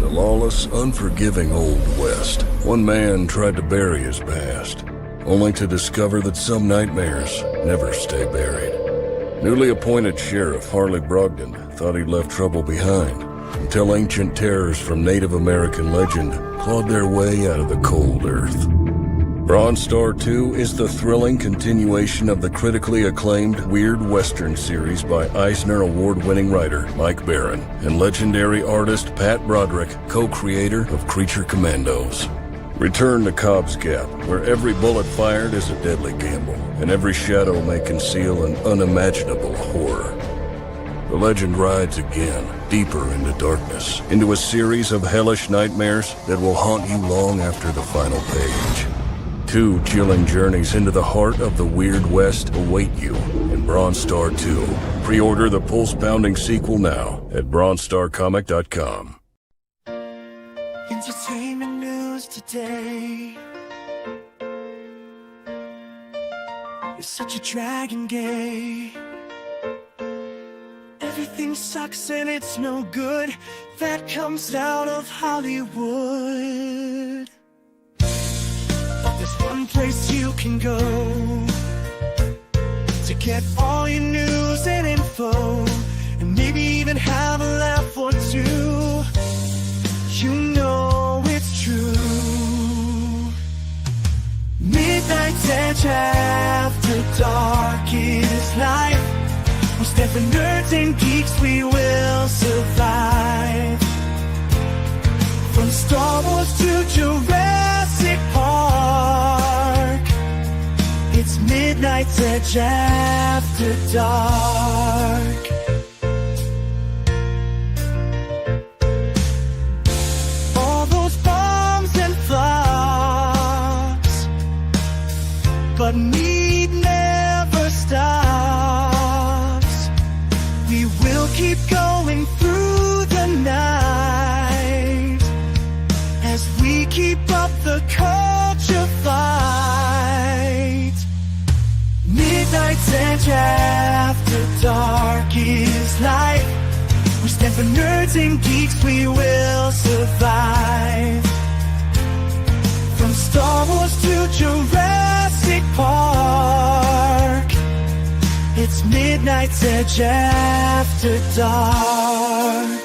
the lawless, unforgiving Old West. One man tried to bury his past, only to discover that some nightmares never stay buried. Newly appointed Sheriff Harley Brogdon thought he'd left trouble behind, until ancient terrors from Native American legend clawed their way out of the cold earth. Bronze Star 2 is the thrilling continuation of the critically acclaimed Weird Western series by Eisner Award-winning writer Mike Barron and legendary artist Pat Broderick, co-creator of Creature Commandos. Return to Cobb's Gap, where every bullet fired is a deadly gamble, and every shadow may conceal an unimaginable horror. The legend rides again, deeper into darkness, into a series of hellish nightmares that will haunt you long after the final page. 2 chilling journeys into the heart of the Weird West await you in Bronze Star 2. Pre-order the pulse-pounding sequel now at bronzestarcomic.com. Entertainment news today. You're such a dragon gay. Everything sucks and it's no good. That comes out of Hollywood. There's one place you can go to get all your news and info, and maybe even have a laugh or two. You know it's true. Midnight's Edge After Dark is life. We're stepping nerds and geeks, we will survive. From Star Wars to Jurassic Park, it's Midnight's Edge After Dark. All those bombs and flops, but MEAD never stops. We will keep going through the night as we keep up the culture fight. Midnight's Edge After Dark is life. We stand for nerds and geeks, we will survive. From Star Wars to Jurassic Park, it's Midnight's Edge After Dark.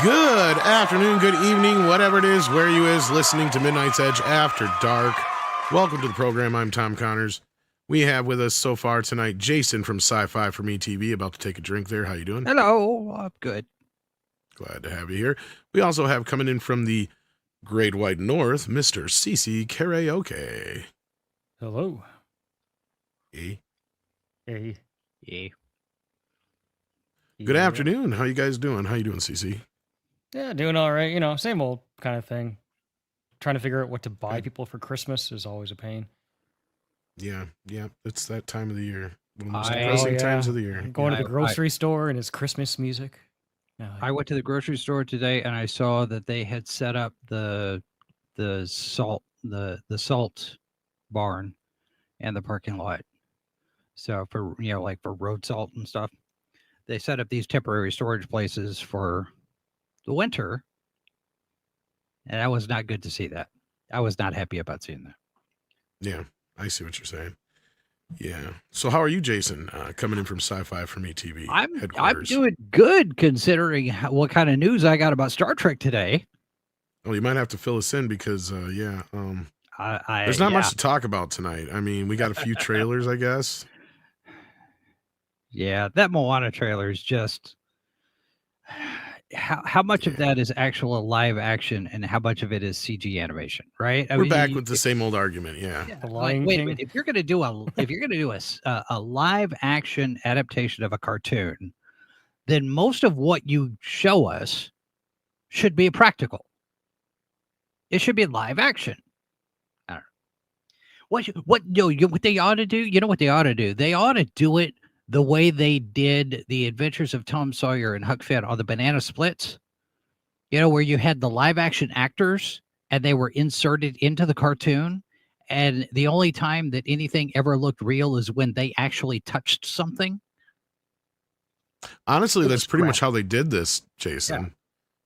Good afternoon, good evening, whatever it is, where you is listening to Midnight's Edge After Dark. Welcome to the program. I'm Tom Connors. We have with us so far tonight Jason from Sci-Fi for Me TV, about to take a drink there. How you doing? Hello, I'm good. Glad to have you here. We also have coming in from the Great White North, Mr. CC Karaoke. Hello. Hey. Hey. Yeah. Good afternoon. How you guys doing? How you doing, CC? Yeah, doing all right. You know, same old kind of thing. Trying to figure out what to buy people for Christmas is always a pain. Yeah, it's that time of the year. One of the most I- depressing Oh, yeah. times of the year. Going Yeah, to the grocery store and it's Christmas music. I went to the grocery store today and I saw that they had set up the salt barn and the parking lot. So for like for road salt and stuff, they set up these temporary storage places for the winter. And that was not good to see that. I was not happy about seeing that. Yeah, I see what you're saying. Yeah. So how are you, Jason, coming in from Sci-Fi for Me TV I'm headquarters? doing good considering what kind of news I got about Star Trek today. Well, you might have to fill us in because, there's There's not much to talk about tonight. I mean, we got a few trailers, I guess. Yeah, that Moana trailer is just how much of that is actual live action and how much of it is CG animation, right? We're back with the same old argument. Yeah. The Like, Lion wait a King. minute. If you're going to do a live action adaptation of a cartoon, then most of what you show us should be practical. It should be live action. I don't know. What they ought to do? You know what they ought to do? They ought to do it the way they did the Adventures of Tom Sawyer and Huck Finn on the banana splits. where you had the live action actors and they were inserted into the cartoon. And the only time that anything ever looked real is when they actually touched something. Honestly, It that's was pretty crap. much how they did this, Jason. Yeah.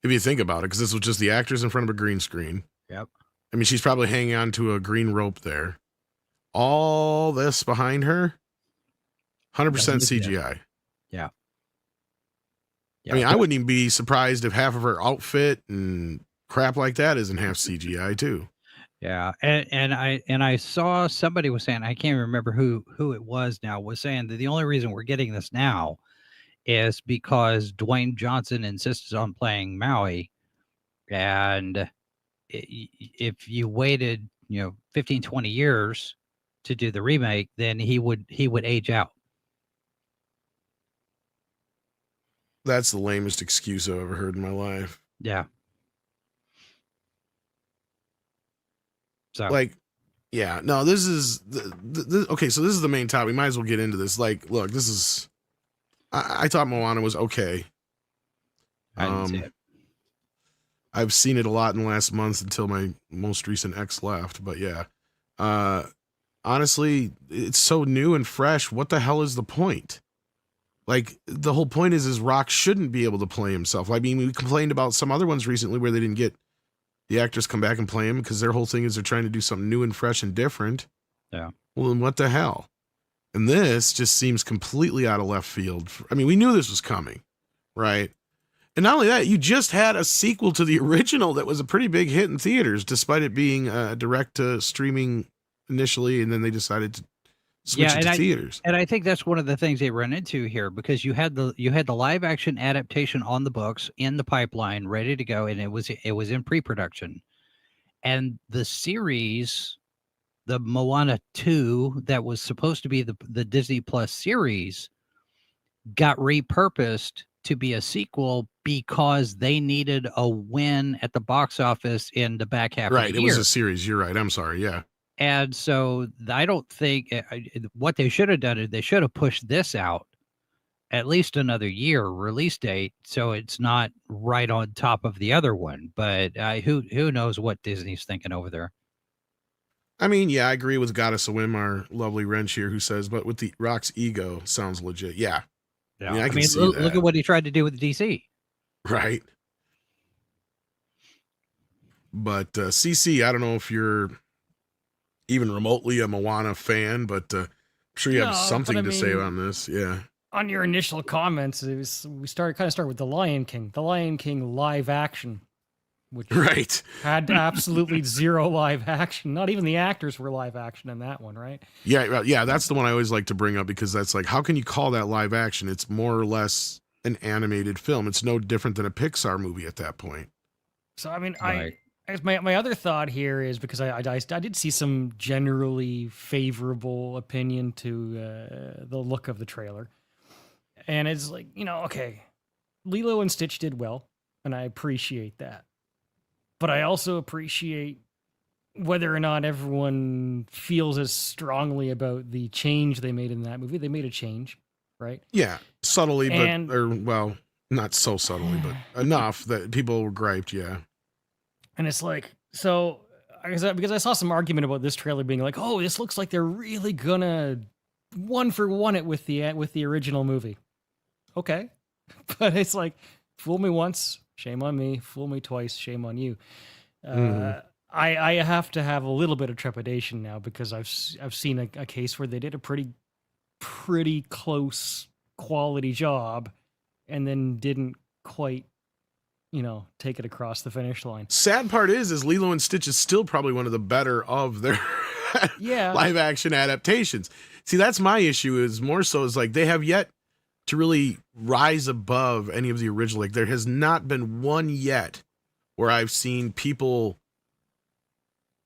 If you think about it, because this was just the actors in front of a green screen. Yep. I mean, she's probably hanging on to a green rope there. All this behind her, 100% Doesn't exist. CGI. Yeah. I mean, I wouldn't even be surprised if half of her outfit and crap like that isn't half CGI too. Yeah, and I saw somebody was saying, I can't remember who it was now, was saying that the only reason we're getting this now is because Dwayne Johnson insisted on playing Maui, and if you waited 15, 20 years to do the remake, then he would age out. That's the lamest excuse I've ever heard in my life. Yeah. So Like, yeah, no, this is okay. So this is the main topic. We might as well get into this. Like, look, this is. I thought Moana was okay. I didn't see it. I've seen it a lot in the last month until my most recent ex left. But yeah, honestly, it's so new and fresh. What the hell is the point? Like, the whole point is Rock shouldn't be able to play himself. I mean, we complained about some other ones recently where they didn't get the actors come back and play him because their whole thing is they're trying to do something new and fresh and different. Yeah. Well, then what the hell? And this just seems completely out of left field. I mean, we knew this was coming, right? And not only that, you just had a sequel to the original that was a pretty big hit in theaters, despite it being direct to streaming initially, and then they decided to switch it to theaters. And I think that's one of the things they run into here, because you had the live action adaptation on the books in the pipeline ready to go, and it was in pre-production. And the series, the Moana 2, that was supposed to be the Disney Plus series, got repurposed to be a sequel because they needed a win at the box office in the back half of the year. Right, it was a series. You're right. I'm sorry. Yeah. And so I don't think what they should have done is they should have pushed this out at least another year release date, so it's not right on top of the other one. But who knows what Disney's thinking over there? I mean, yeah, I agree with Goddess of Whim, our lovely wrench here, who says, but with the Rock's ego sounds legit. Yeah. Yeah. I mean, I can see look that. at what he tried to do with DC. Right. But CC, I don't know if you're even remotely a Moana fan, but I'm sure you have something to say on this. Yeah. On your initial comments, we start with The Lion King. The Lion King live action, which right. had absolutely zero live action. Not even the actors were live action in that one, right? Yeah, yeah, that's the one I always like to bring up, because that's like, how can you call that live action? It's more or less an animated film. It's no different than a Pixar movie at that point. So, I mean, Right. my other thought here is, because I did see some generally favorable opinion to the look of the trailer. And it's like, okay, Lilo and Stitch did well, and I appreciate that. But I also appreciate whether or not everyone feels as strongly about the change they made in that movie. They made a change, right? Yeah, subtly, well, not so subtly, but enough that people were griped, yeah. And it's like, so, because I saw some argument about this trailer being like, oh, this looks like they're really gonna one for one it with the original movie. Okay. But it's like, fool me once, shame on me. Fool me twice, shame on you. I have to have a little bit of trepidation now, because I've seen a case where they did a pretty close quality job and then didn't quite, take it across the finish line. Sad part is Lilo and Stitch is still probably one of the better of their live action adaptations. See, that's my issue, is more so is like they have yet to really rise above any of the original. Like, there has not been one yet where I've seen people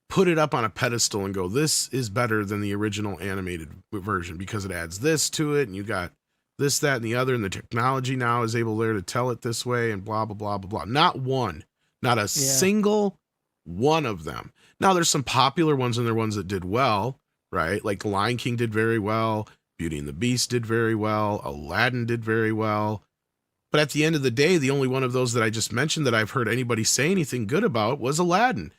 put it up on a pedestal and go, this is better than the original animated version because it adds this to it, and you got this, that, and the other, and the technology now is able there to tell it this way, and blah, blah, blah, blah, blah. Not one. Not a single one of them. Now, there's some popular ones, and there are ones that did well, right? Like The Lion King did very well. Beauty and the Beast did very well. Aladdin did very well. But at the end of the day, the only one of those that I just mentioned that I've heard anybody say anything good about was Aladdin.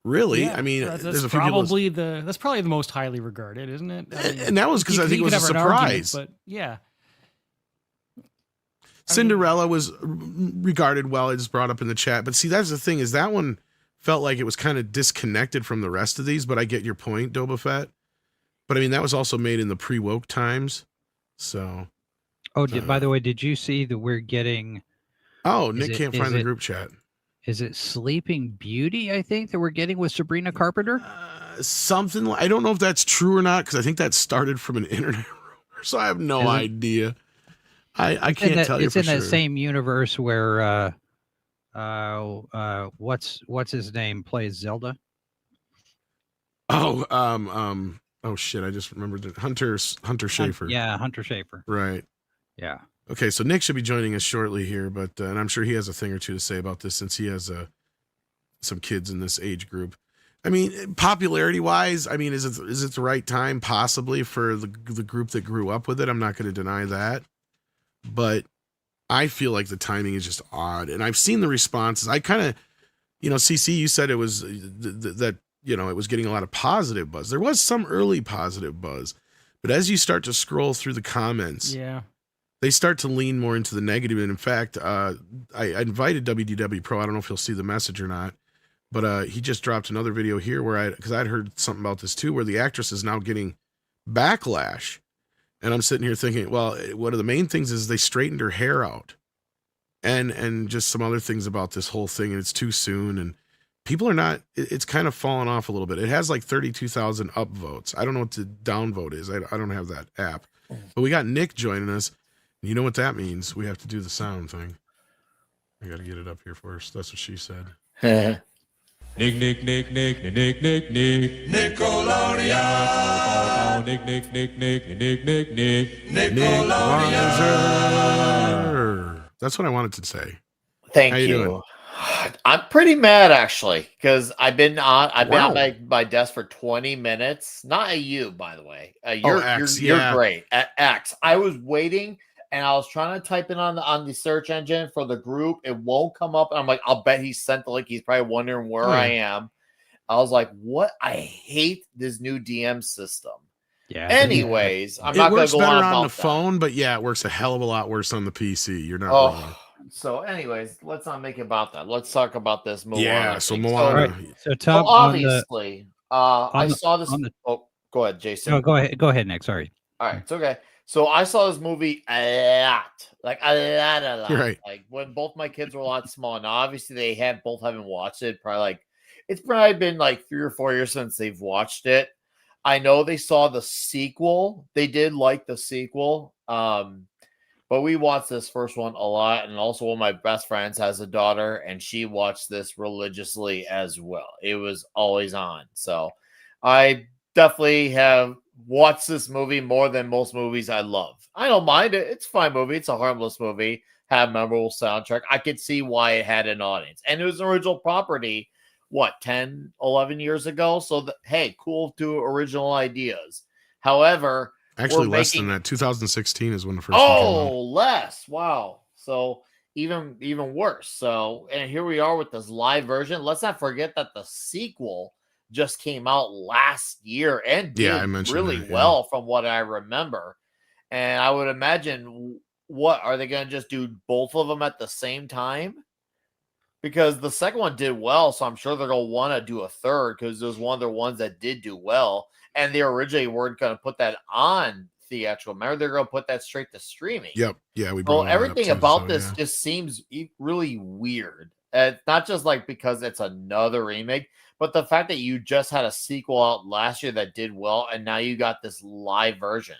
Really? Yeah, I mean, that's there's a few people. That's probably the most highly regarded, isn't it? I mean, And that was because I think it was a could have an argument, surprise. but yeah. Cinderella was regarded well. It's brought up in the chat. But see, that's the thing, is that one felt like it was kind of disconnected from the rest of these, but I get your point, Doba Fett. But I mean, that was also made in the pre-woke times. So. Oh, by the way, did you see that we're getting... Oh, Nick can't find the group chat. Is it Sleeping Beauty, I think, that we're getting with Sabrina Carpenter? Something. I don't know if that's true or not, because I think that started from an internet rumor, so I have no idea. I can't tell you for sure. It's in that same universe where what's his name plays Zelda? Oh shit! I just remembered it. Hunter Schafer. Yeah, Hunter Schafer. Right. Yeah. Okay, so Nick should be joining us shortly here, but and I'm sure he has a thing or two to say about this since he has some kids in this age group. I mean, popularity-wise, I mean, is it the right time possibly for the group that grew up with it? I'm not going to deny that, but I feel like the timing is just odd, and I've seen the responses. I kind of, CC, you said it was that it was getting a lot of positive buzz. There was some early positive buzz, but as you start to scroll through the comments, they start to lean more into the negative. And in fact, I invited WDW Pro. I don't know if he'll see the message or not, but he just dropped another video here because I'd heard something about this too, where the actress is now getting backlash. And I'm sitting here thinking, well, one of the main things is they straightened her hair out and just some other things about this whole thing. And it's too soon. And people are not, it's kind of fallen off a little bit. It has like 32,000 upvotes. I don't know what the downvote is. I don't have that app, but we got Nick joining us. You know what that means? We have to do the sound thing. I got to get it up here first. That's what she said. Nick. Nickelodeon. Nickelodeon. That's what I wanted to say. Thank How you doing? I'm pretty mad actually, because I've been on my desk for 20 minutes. Not at you, by the way. You're great at X. I was waiting. And I was trying to type in on the search engine for the group. It won't come up. And I'm like, I'll bet he sent the link. He's probably wondering where I am. I was like, what? I hate this new DM system. Yeah. Anyways, I'm not going to go on about the phone, but yeah, it works a hell of a lot worse on the PC. You're not wrong. So anyways, let's not make it about that. Let's talk about this Moana. Yeah, so Moana. So Tom, obviously, I saw this. Go ahead, Jason. No, go ahead, Nick. Sorry. All right, it's okay. So I saw this movie a lot. Right. Like when both my kids were a lot small. Now, obviously, they both haven't watched it. It's probably been like 3 or 4 years since they've watched it. I know they saw the sequel. They did like the sequel. But we watched this first one a lot. And also one of my best friends has a daughter, and she watched this religiously as well. It was always on. So I definitely have watched this movie more than most movies I love. I don't mind it. It's a fine movie. It's a harmless movie. Had a memorable soundtrack. I could see why it had an audience. And it was an original property, 10, 11 years ago? So, hey, cool to original ideas. However, actually less than that. 2016 is when the first one came out. Less. Wow. So even worse. So, and here we are with this live version. Let's not forget that the sequel just came out last year and did really well from what I remember. And I would imagine, what are they going to just do both of them at the same time? Because the second one did well, so I'm sure they're going to want to do a third, because it was one of the ones that did do well. And they originally weren't going to put that on theatrical. Remember, they're going to put that straight to streaming. Yep. Yeah. Everything about this just seems really weird. Not just like because it's another remake, but the fact that you just had a sequel out last year that did well, and now you got this live version.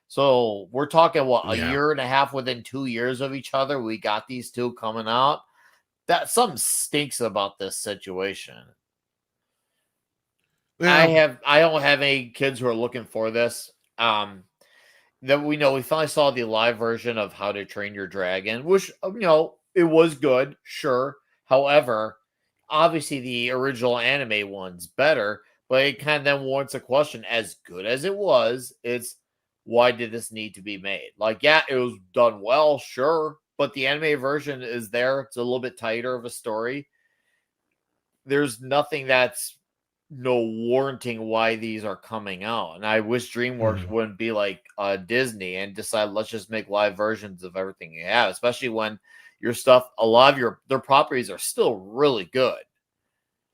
So we're talking a year and a half within 2 years of each other. We got these two coming out. That something stinks about this situation. Yeah. I don't have any kids who are looking for this. That we finally saw the live version of How to Train Your Dragon, which it was good, sure. However, obviously the original anime one's better, but it kind of then warrants a question. As good as it was, it's why did this need to be made? Like, yeah, it was done well, sure. but the anime version is there. It's a little bit tighter of a story. There's nothing that's no warranting why these are coming out. And I wish DreamWorks wouldn't be like Disney and decide, let's just make live versions of everything you have, especially when your stuff, a lot of their properties are still really good.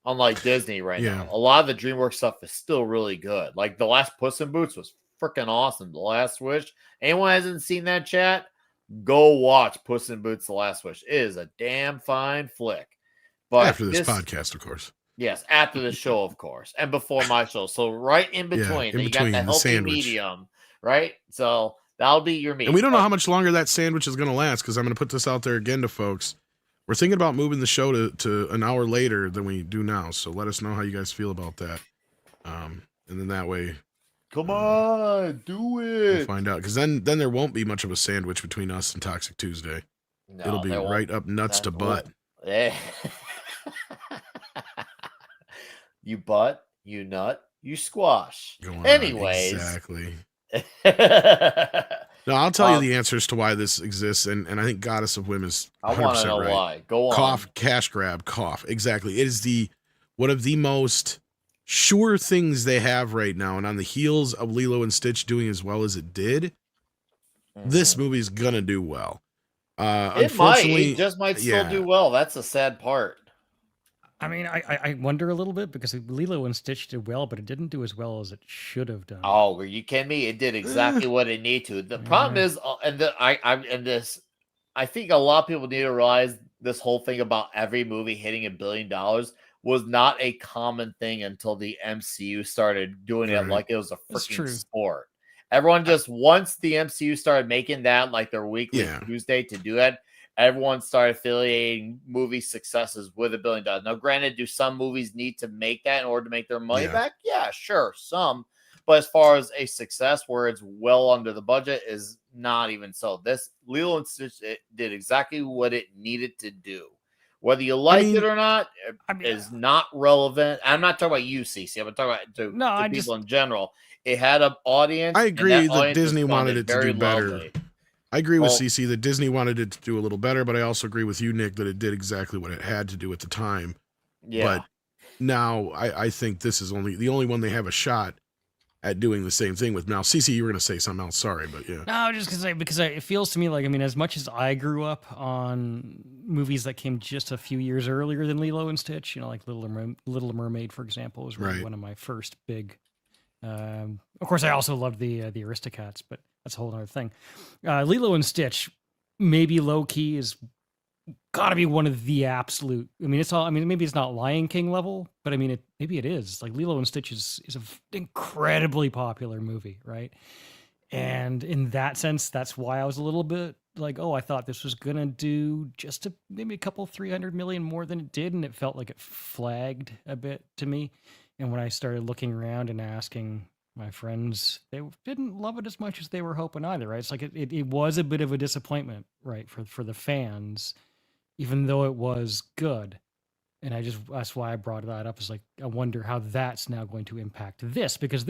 Unlike Disney right now. A lot of the DreamWorks stuff is still really good. Like the last Puss in Boots was freaking awesome. The Last Wish. Anyone hasn't seen that, chat? Go watch Puss in Boots: The Last Wish. It is a damn fine flick. But after this podcast, of course. Yes, after the show, of course, and before my show. So right in between, you got that healthy medium, right? So that'll be your meat. And we don't know how much longer that sandwich is going to last, because I'm going to put this out there again to folks. We're thinking about moving the show to an hour later than we do now. So let us know how you guys feel about that. And then that way, come on, do it. We'll find out, because then there won't be much of a sandwich between us and Toxic Tuesday. No, it'll be right up nuts to butt. Yeah. You butt, you nut, you squash. Anyways. Exactly. No, I'll tell you the answers to why this exists, and I think Goddess of Women is 100% I want to know right. why. Go on. Cough, cash grab, cough. Exactly. It is one of the most sure things they have right now, and on the heels of Lilo and Stitch doing as well as it did, this movie's gonna do well. It just might still do well. That's the sad part. I mean, I wonder a little bit, because Lilo and Stitch did well, but it didn't do as well as it should have done. Oh, were you kidding me? It did exactly what it needed to. The problem is, I think a lot of people need to realize this whole thing about every movie hitting $1 billion was not a common thing until the MCU started doing it like it was a freaking sport. Everyone just, once the MCU started making that like their weekly Tuesday to do it, everyone started affiliating movie successes with $1 billion. Now, granted, do some movies need to make that in order to make their money back? Yeah, sure, some. But as far as a success where it's well under the budget is not even so. This Lilo and Stitch did exactly what it needed to do. Whether you like it or not is not relevant. I'm not talking about you, CC. I'm talking about people in general. It had an audience. I agree that Disney wanted it to do better. I agree with CC that Disney wanted it to do a little better, but I also agree with you, Nick, that it did exactly what it had to do at the time. Yeah. But now I think this is the only one they have a shot at doing the same thing with. Now, CC, you were going to say something else. Sorry, but yeah. No, just because it feels to me like, I mean, as much as I grew up on movies that came just a few years earlier than Lilo and Stitch, like Little Mermaid, for example, was really one of my first big. Of course, I also loved the Aristocats, but that's a whole other thing. Lilo and Stitch, maybe low key, is got to be one of the absolute. I mean, maybe it's not Lion King level, but I mean, maybe it is. Like Lilo and Stitch is an incredibly popular movie, right? And in that sense, that's why I was a little bit like, oh, I thought this was gonna do just maybe a couple 300 million more than it did, and it felt like it flagged a bit to me. And when I started looking around and asking my friends, they didn't love it as much as they were hoping either, right? It's like it was a bit of a disappointment, right, for the fans, even though it was good. And that's why I brought that up, is like, I wonder how that's now going to impact this, because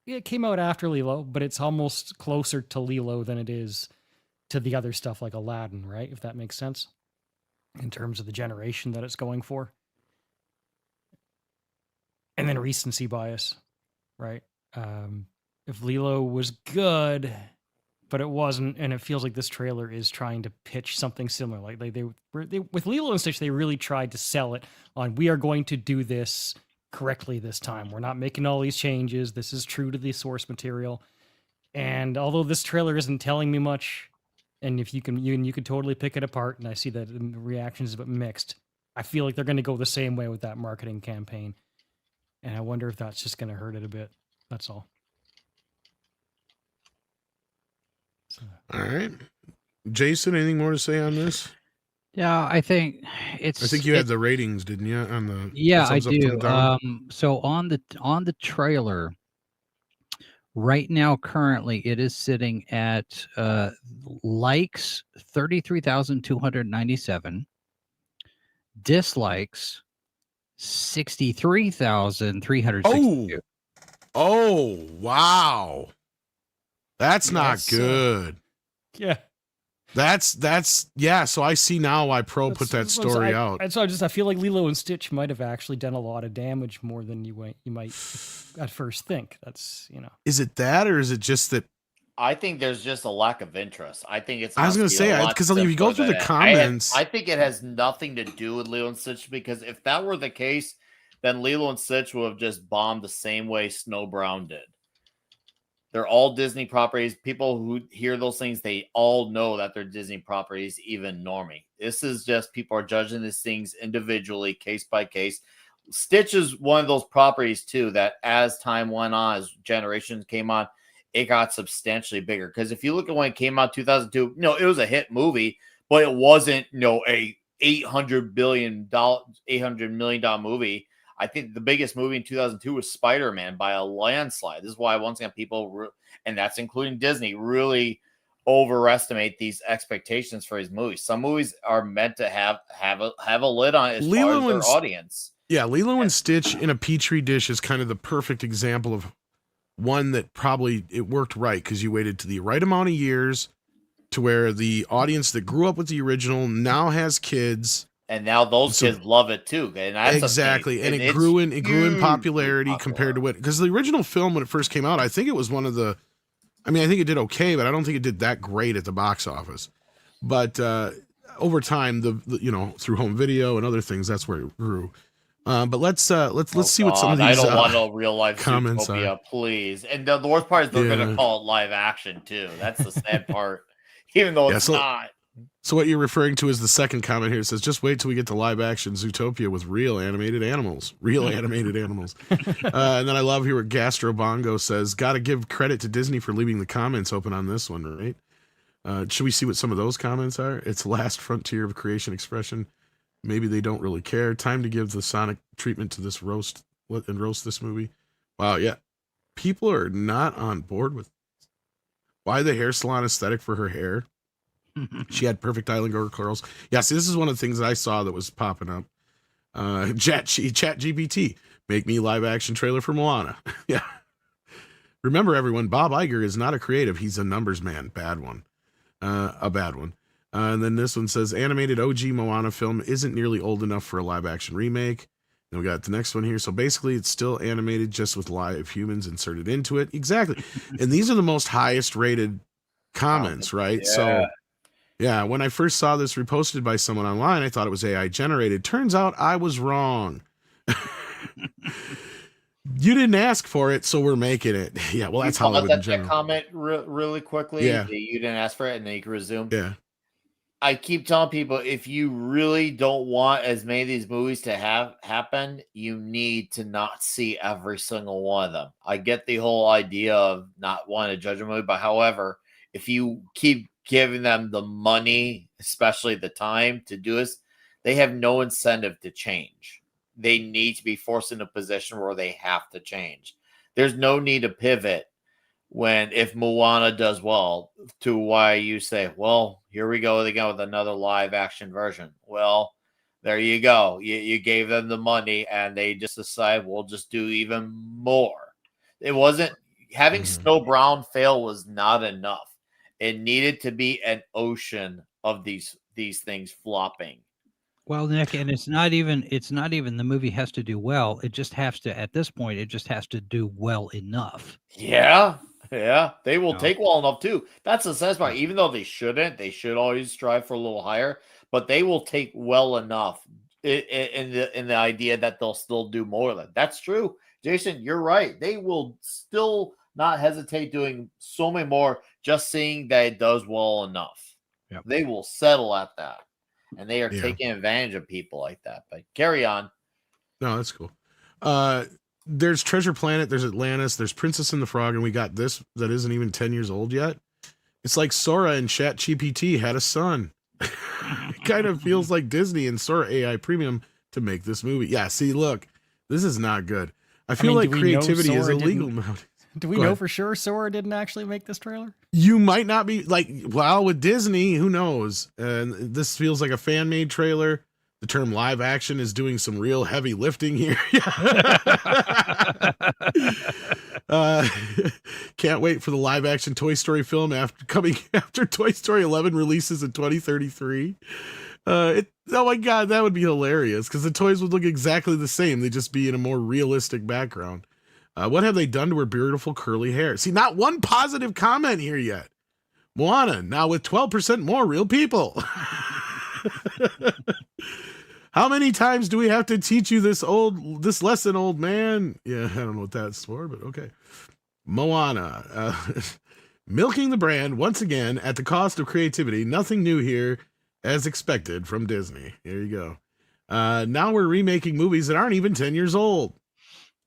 it came out after Lilo, but it's almost closer to Lilo than it is to the other stuff like Aladdin, right? If that makes sense in terms of the generation that it's going for. And then recency bias, right? If Lilo was good, but it wasn't, and it feels like this trailer is trying to pitch something similar. Like they with Lilo and Stitch, they really tried to sell it on, we are going to do this correctly this time. We're not making all these changes. This is true to the source material. And although this trailer isn't telling me much, and if you can totally pick it apart, and I see that the reactions is a bit mixed, I feel like they're going to go the same way with that marketing campaign. And I wonder if that's just going to hurt it a bit. That's all. So. All right. Jason, anything more to say on this? Yeah, I think you had the ratings, didn't you? On the I do. So on the trailer, right now, currently, it is sitting at likes 33,297, dislikes 63,362. Oh, wow. That's not good. Yeah. That's yeah. So I see now why Pro put that story out. And so I feel like Lilo and Stitch might have actually done a lot of damage, more than you might at first think. That's, you know. Is it that, or is it just that? I think there's just a lack of interest. I think it's. I was going to say, because if you go through the comments, I think it has nothing to do with Lilo and Stitch, because if that were the case, then Lilo and Stitch would have just bombed the same way Snow Brown did. They're all Disney properties. People who hear those things, they all know that they're Disney properties, even normie. This is just people are judging these things individually, case by case. Stitch is one of those properties, too, that as time went on, as generations came on, it got substantially bigger. Because if you look at when it came out 2002, it was a hit movie, but it wasn't, a $800 million movie. I think the biggest movie in 2002 was Spider-Man by a landslide. This is why, once again, people, and that's including Disney, really overestimate these expectations for these movies. Some movies are meant to have a lid on it as far as their audience. Yeah, Lilo and Stitch in a Petri dish is kind of the perfect example of one that probably it worked right, because you waited to the right amount of years to where the audience that grew up with the original now has kids. And now those kids love it too. And that's exactly. And it grew in popularity compared to what, because the original film, when it first came out, I think it was one of the, I think it did okay, but I don't think it did that great at the box office. But over time, the through home video and other things, that's where it grew. But let's see what some of these I don't want no real life comments Zootopia, please. And the worst part is they're going to call it live action too. That's the sad part, even though it's not. So what you're referring to is the second comment here. It says, just wait till we get to live action Zootopia with real animated animals. And then I love here what Gastro Bongo says, got to give credit to Disney for leaving the comments open on this one, right? Should we see what some of those comments are? It's last frontier of creation expression. Maybe they don't really care. Time to give the Sonic treatment to this roast this movie. Wow, yeah. People are not on board with why the hair salon aesthetic for her hair. She had perfect island girl curls. Yeah, see, this is one of the things that I saw that was popping up. Chat GPT, make me live action trailer for Moana. Yeah. Remember, everyone, Bob Iger is not a creative. He's a numbers man. Bad one. A bad one. And then this one says, animated OG Moana film isn't nearly old enough for a live action remake. And we got the next one here. So basically, it's still animated just with live humans inserted into it. Exactly. And these are the most highest rated comments, right? Yeah. So, yeah, when I first saw this reposted by someone online, I thought it was AI generated. Turns out I was wrong. You didn't ask for it, so we're making it. Yeah, well, that's Hollywood in general. That comment really quickly. Yeah. You didn't ask for it, and then you can resume. Yeah. I keep telling people, if you really don't want as many of these movies to happen, you need to not see every single one of them. I get the whole idea of not wanting to judge a movie, but however, if you keep giving them the money, especially the time to do this, they have no incentive to change. They need to be forced in a position where they have to change. There's no need to pivot if Moana does well, to why you say, well, here we go again with another live action version. Well, there you go. You gave them the money and they just decide we'll just do even more. It wasn't having Snow Brown fail was not enough. It needed to be an ocean of these things flopping. Well, Nick, and it's not even the movie has to do well. It just has to, at this point, it just has to do well enough. Yeah. They will take well enough too. That's the sense part. Even though they should always strive for a little higher, but they will take well enough in the idea that they'll still do more of it. That's true. Jason, you're right. They will still not hesitate doing so many more, just seeing that it does well enough. Yep. They will settle at that. And they are taking advantage of people like that. But carry on. No, that's cool. There's Treasure Planet, there's Atlantis, there's Princess and the Frog, and we got this that isn't even 10 years old yet. It's like Sora and ChatGPT had a son. It kind of feels like Disney and Sora AI Premium to make this movie. Yeah, see, look, this is not good. I feel like creativity is illegal now. Do we know for sure Sora didn't actually make this trailer? You might not be with Disney, who knows? And this feels like a fan-made trailer. The term live action is doing some real heavy lifting here. Uh, can't wait for the live action Toy Story film after Toy Story 11 releases in 2033. Oh my God, that would be hilarious because the toys would look exactly the same. They'd just be in a more realistic background. What have they done to her beautiful curly hair? See, not one positive comment here yet. Moana, now with 12% more real people. How many times do we have to teach you this lesson, old man? Yeah, I don't know what that's for, but okay. Moana, milking the brand once again at the cost of creativity. Nothing new here, as expected from Disney. Here you go. Now we're remaking movies that aren't even 10 years old.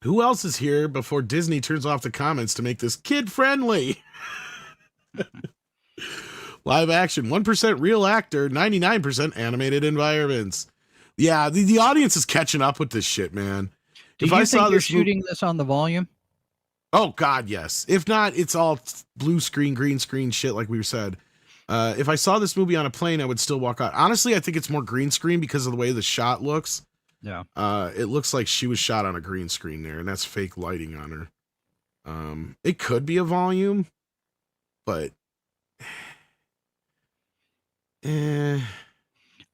Who else is here before Disney turns off the comments to make this kid-friendly? Live action, 1% real actor, 99% animated environments. Yeah, the audience is catching up with this shit, man. Do you think you're shooting this on the volume? Oh, God, yes. If not, it's all blue screen, green screen shit, like we said. If I saw this movie on a plane, I would still walk out. Honestly, I think it's more green screen because of the way the shot looks. Yeah. It looks like she was shot on a green screen there, and that's fake lighting on her. It could be a volume, but...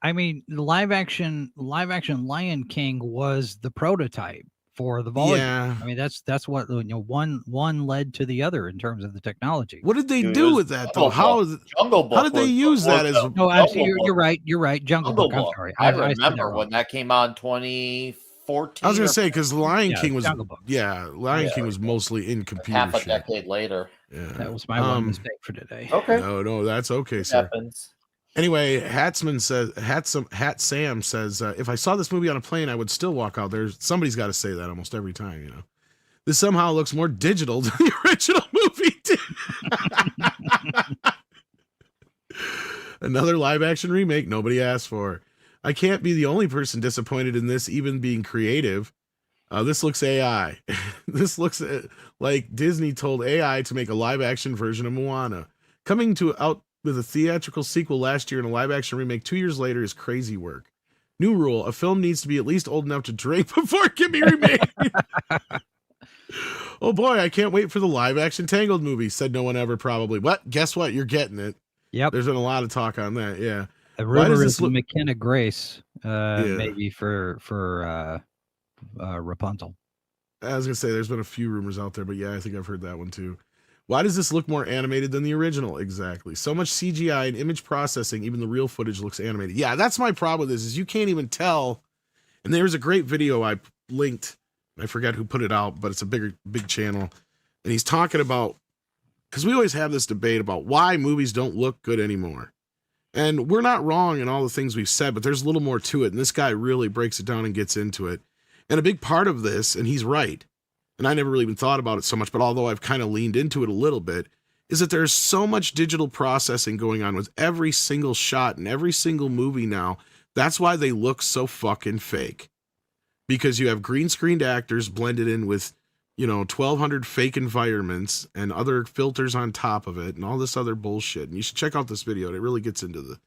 I mean, live action Lion King was the prototype for the volume. Yeah. I mean, that's what, one led to the other in terms of the technology. What did they do with that though? How did they use that as? No, actually, you're right. You're right. Jungle Book. I'm sorry. I remember when that came out in 2014. I was gonna say because Lion King was Lion King was mostly in computer. Half a decade later. Yeah. That was my one mistake for today. Okay. No, that's okay, It sir. happens. Anyway, Hat Sam says, if I saw this movie on a plane, I would still walk out there. Somebody's got to say that almost every time, you know. This somehow looks more digital than the original movie did. Another live action remake nobody asked for. I can't be the only person disappointed in this, even being creative. This looks AI. This looks like Disney told AI to make a live action version of Moana. Coming out with a theatrical sequel last year and a live action remake 2 years later is crazy work. New rule, a film needs to be at least old enough to drink before it can be remade. Oh boy, I can't wait for the live action Tangled movie, said no one ever probably. What? Guess what? You're getting it. Yep. There's been a lot of talk on that, yeah. The rumor is McKenna Grace, maybe for Rapunzel. I was going to say there's been a few rumors out there, but yeah, I think I've heard that one too. Why does this look more animated than the original? Exactly. So much CGI and image processing, even the real footage looks animated. Yeah, that's my problem with this, is you can't even tell. And there was a great video I linked. I forget who put it out, but it's a big channel. And he's talking about, because we always have this debate about why movies don't look good anymore. And we're not wrong in all the things we've said, but there's a little more to it. And this guy really breaks it down and gets into it. And a big part of this, and he's right, and I never really even thought about it so much, but although I've kind of leaned into it a little bit, is that there's so much digital processing going on with every single shot and every single movie now. That's why they look so fucking fake. Because you have green screened actors blended in with, 1,200 fake environments and other filters on top of it and all this other bullshit. And you should check out this video. It really gets into the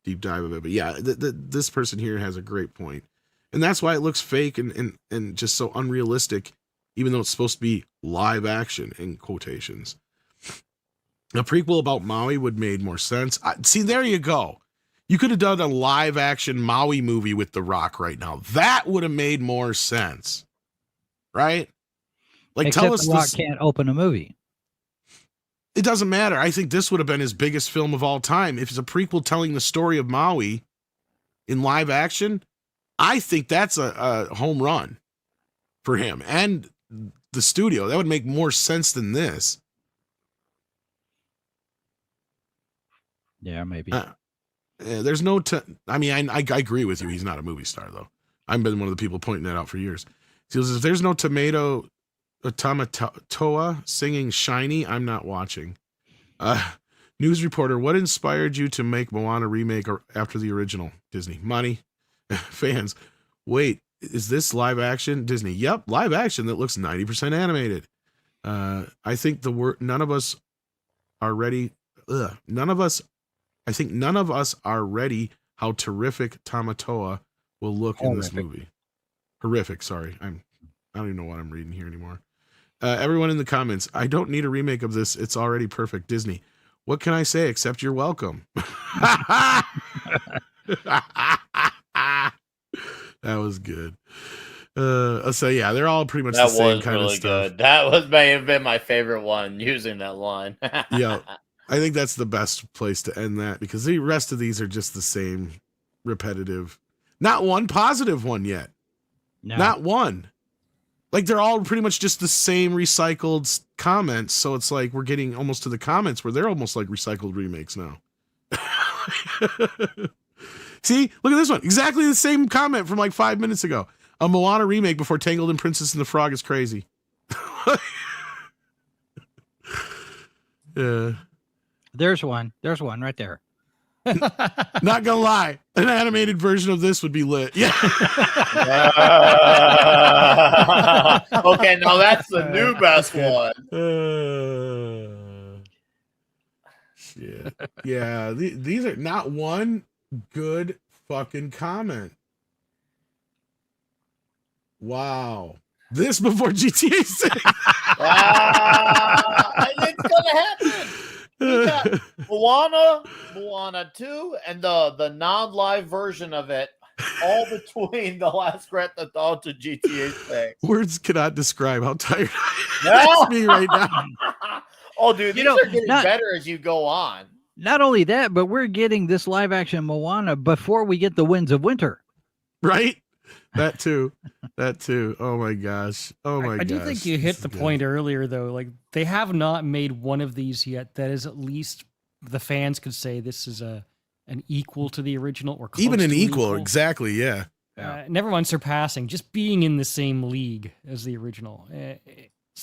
deep dive of it. But yeah, this person here has a great point. And that's why it looks fake and just so unrealistic, even though it's supposed to be live action, in quotations. A prequel about Maui would made more sense. See, there you go. You could have done a live action Maui movie with The Rock right now. That would have made more sense. Right? Like, Except tell us The Rock can't open a movie. It doesn't matter. I think this would have been his biggest film of all time. If it's a prequel telling the story of Maui in live action, I think that's a home run for him and the studio. That would make more sense than this. Yeah, maybe. There's no... I agree with you. He's not a movie star, though. I've been one of the people pointing that out for years. He says, if there's no Tamatoa singing Shiny, I'm not watching. News reporter, what inspired you to make Moana remake after the original? Disney. Money. Fans. Wait, is this live action? Disney. Yep, live action that looks 90% animated. I think none of us are ready. I think none of us are ready how terrific Tamatoa will look in this movie. Horrific, sorry. I don't even know what I'm reading here anymore. Everyone in the comments, I don't need a remake of this. It's already perfect. Disney. What can I say except you're welcome? That was good. So yeah, they're all pretty much That the same was kind really of stuff. good. That may have been my favorite one using that line. Yeah, I think that's the best place to end that because the rest of these are just the same, repetitive. Not one positive one yet. No. Not one. Like they're all pretty much just the same recycled comments. So it's like we're getting almost to the comments where they're almost like recycled remakes now. See, look at this one. Exactly the same comment from like 5 minutes ago. A Moana remake before Tangled and Princess and the Frog is crazy. Yeah. There's one right there. Not gonna lie, an animated version of this would be lit. Yeah. Okay, now that's the new best one. Shit. Yeah, these are not one good fucking comment. Wow. This before GTA 6. It's gonna happen. We got Moana 2, and the non-live version of it, all between the last Grand Theft Auto GTA 6. Words cannot describe how tired I am. Me right now. Oh, dude, these are getting better as you go on. Not only that, but we're getting this live action Moana before we get the Winds of Winter. Right? That too. Oh my gosh. I do think you hit the point earlier, though. Like, they have not made one of these yet that is at least the fans could say this is an equal to the original, or close even an to equal. Exactly. Yeah. Never mind surpassing, just being in the same league as the original.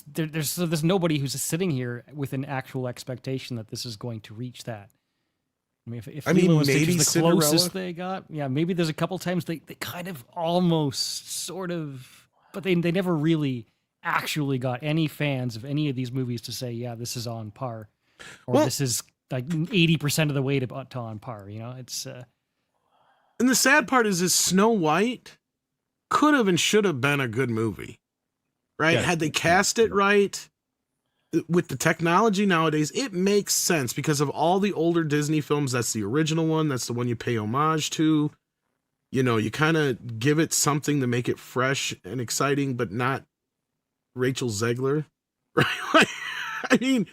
There's nobody who's sitting here with an actual expectation that this is going to reach that. I mean, if Lilo and Stitch maybe is the closest they got, yeah, maybe there's a couple times they kind of almost sort of, but they never really actually got any fans of any of these movies to say, yeah, this is on par, or this is like 80% of the way to on par. You know, it's. And the sad part is Snow White could have and should have been a good movie, right? Yeah. Had they cast it right. With the technology nowadays, it makes sense because of all the older Disney films. That's the original one. That's the one you pay homage to. You know, you kind of give it something to make it fresh and exciting, but not Rachel Zegler, right? I mean,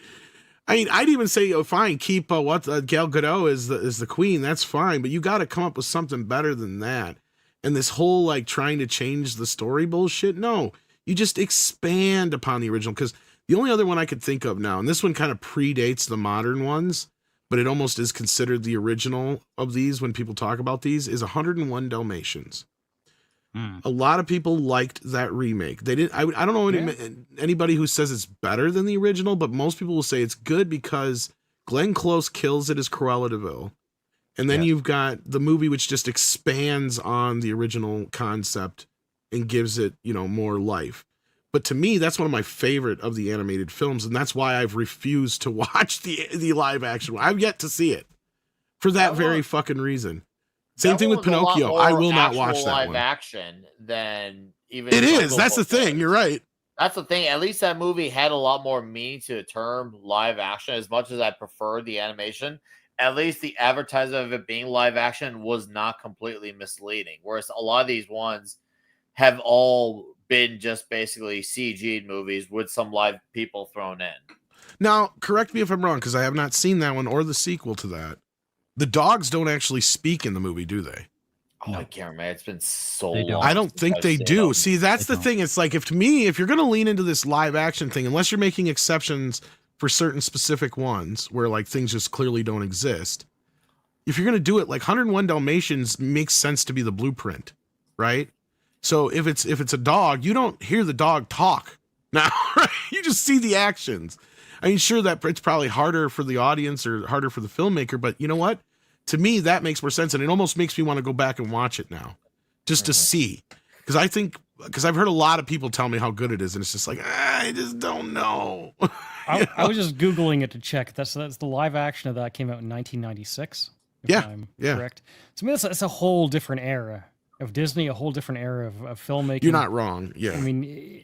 I'd even say, fine, keep Gal Gadot is the queen. That's fine, but you got to come up with something better than that. And this whole like trying to change the story bullshit. No, you just expand upon the original because. The only other one I could think of now, and this one kind of predates the modern ones, but it almost is considered the original of these when people talk about these, is 101 Dalmatians. A lot of people liked that remake. They didn't. I don't know anybody who says it's better than the original, but most people will say it's good because Glenn Close kills it as Cruella de Vil. And then you've got the movie which just expands on the original concept and gives it, more life. But to me, that's one of my favorite of the animated films, and that's why I've refused to watch the live action one. I've yet to see it for that very fucking reason. Same thing with Pinocchio. I will not watch that live one. action than even it is. That's the thing. You're right. That's the thing. At least that movie had a lot more meaning to the term live action. As much as I prefer the animation, at least the advertisement of it being live action was not completely misleading. Whereas a lot of these ones have all been just basically CG'd movies with some live people thrown in. Now, correct me if I'm wrong, because I have not seen that one or the sequel to that. The dogs don't actually speak in the movie, do they? Oh, no. I can't remember. It's been so long. I don't think they do. See, that's the thing. It's like, if you're going to lean into this live action thing, unless you're making exceptions for certain specific ones where like things just clearly don't exist, if you're going to do it, like 101 Dalmatians makes sense to be the blueprint, right? So if it's a dog, you don't hear the dog talk now, right? You just see the actions. I mean, sure, that it's probably harder for the audience or harder for the filmmaker, but you know what? To me, that makes more sense, and it almost makes me want to go back and watch it now, just to see. Because I've heard a lot of people tell me how good it is, and it's just like, I just don't know. I was just Googling it to check. That's the live action of that came out in 1996. If I'm correct. So I mean, that's a whole different era of Disney, a whole different era of filmmaking. You're not wrong. Yeah. I mean,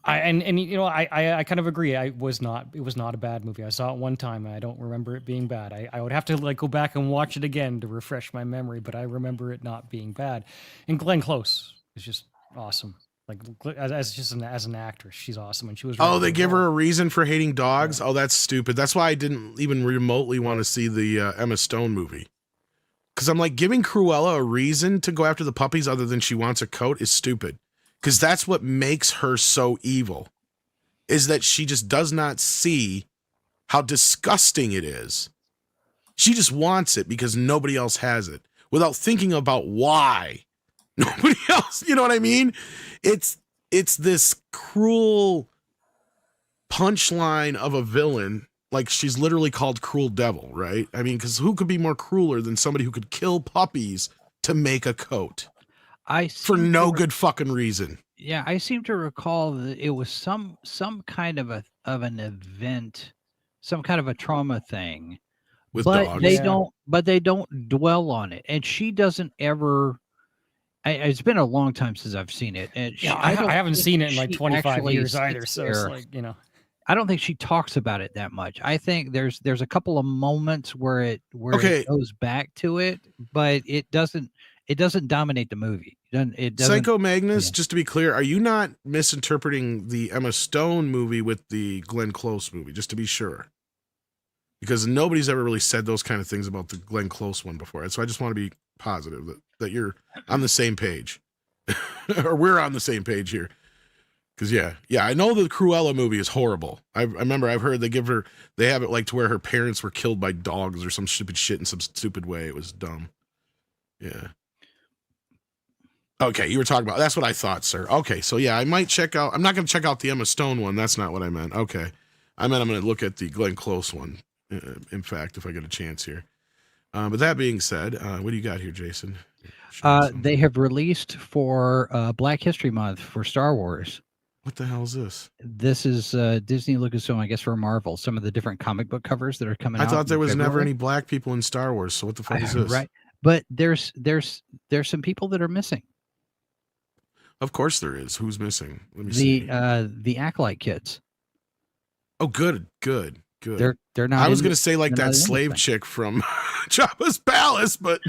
I kind of agree. It was not a bad movie. I saw it one time and I don't remember it being bad. I would have to like go back and watch it again to refresh my memory, but I remember it not being bad. And Glenn Close is just awesome. Like as an actress, she's awesome, and she was. Oh, they give her a reason for hating dogs. Yeah. Oh, that's stupid. That's why I didn't even remotely want to see the Emma Stone movie. Because I'm like, giving Cruella a reason to go after the puppies other than she wants a coat is stupid. Because that's what makes her so evil, is that she just does not see how disgusting it is. She just wants it because nobody else has it, without thinking about why nobody else. You know what I mean? It's this cruel punchline of a villain. Like, she's literally called Cruel Devil, right? I mean, because who could be more crueler than somebody who could kill puppies to make a coat? For no good fucking reason. Yeah, I seem to recall that it was some kind of an event, some kind of a trauma thing. With but dogs. They don't dwell on it. And she doesn't ever. It's been a long time since I've seen it. And I haven't seen it in like 25 years either. So it's like, I don't think she talks about it that much. I think there's a couple of moments where it goes back to it, but it doesn't dominate the movie. It doesn't. Psycho Magnus, just to be clear, are you not misinterpreting the Emma Stone movie with the Glenn Close movie, just to be sure? Because nobody's ever really said those kind of things about the Glenn Close one before. So I just want to be positive that you're on the same page. Or we're on the same page here. Because, yeah, I know the Cruella movie is horrible. I remember I've heard they have it like to where her parents were killed by dogs or some stupid shit in some stupid way. It was dumb. Yeah. Okay, you were talking about, that's what I thought, sir. Okay, so yeah, I might check out, I'm not going to check out the Emma Stone one. That's not what I meant. Okay. I meant I'm going to look at the Glenn Close one, in fact, if I get a chance here. But that being said, what do you got here, Jason? They have released for Black History Month for Star Wars. What the hell is this? This is Disney Lucasfilm, I guess, for Marvel. Some of the different comic book covers that are coming out. I thought there was never any black people in Star Wars, so what the fuck is this? Right. But there's some people that are missing. Of course there is. Who's missing? Let me see. The Acolyte kids. Oh, good. They're not. I was gonna say like that slave chick from Jabba's palace, but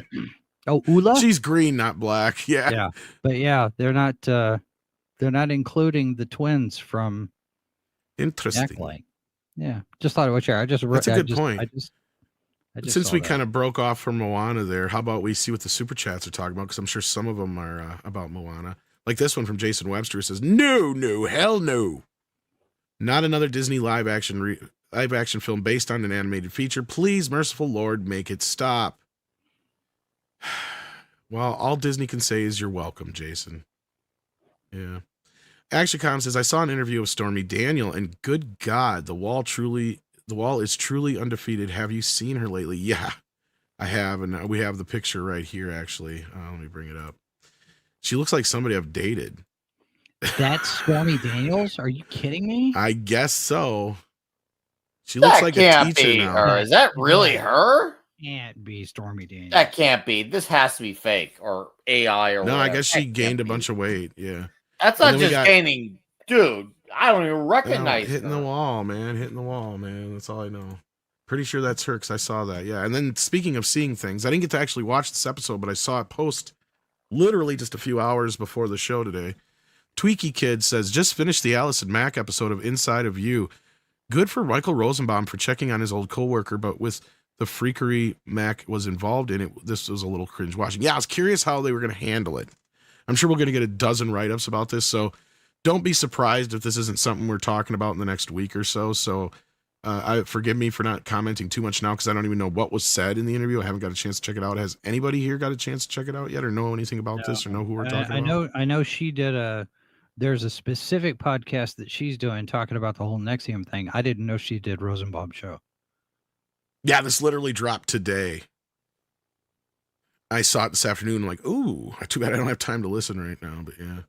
oh, Ula. She's green, not black. Yeah. Yeah, but yeah, they're not including the twins from. Interesting. Acolyte. Yeah, just thought it was share. That's a good point. I just Since we kind of broke off from Moana there, how about we see what the super chats are talking about? Because I'm sure some of them are about Moana. Like this one from Jason Webster says, "No, hell no, not another Disney live action film based on an animated feature. Please, merciful Lord, make it stop." Well, all Disney can say is you're welcome, Jason. Yeah. ActionCom says, "I saw an interview of Stormy Daniel, and good God, the wall is truly undefeated. Have you seen her lately?" Yeah, I have, and we have the picture right here, actually. Let me bring it up. She looks like somebody I've dated. That's Stormy Daniels? Are you kidding me? I guess so. She looks like a teacher now. Her. Is that really her? Can't be Stormy Daniels. That can't be. This has to be fake or AI or whatever. I guess she gained a bunch of weight. Yeah. That's not just gaining. Dude, I don't even recognize her. Hitting the wall, man. That's all I know. Pretty sure that's her because I saw that. Yeah. And then speaking of seeing things, I didn't get to actually watch this episode, but I saw it post literally just a few hours before the show today. Tweaky Kid says, "Just finished the Allison Mack episode of Inside of You. Good for Michael Rosenbaum for checking on his old coworker, but with the freakery Mac was involved in it, this was a little cringe watching." Yeah, I was curious how they were going to handle it. I'm sure we're going to get a dozen write-ups about this, so don't be surprised if this isn't something we're talking about in the next week or so. So forgive me for not commenting too much now because I don't even know what was said in the interview. I haven't got a chance to check it out. Has anybody here got a chance to check it out yet or know anything about this or know who we're talking about? I know she did there's a specific podcast that she's doing talking about the whole Nexium thing. I didn't know she did Rosenbaum show. Yeah, this literally dropped today. I saw it this afternoon. I'm like, ooh, too bad I don't have time to listen right now, but yeah.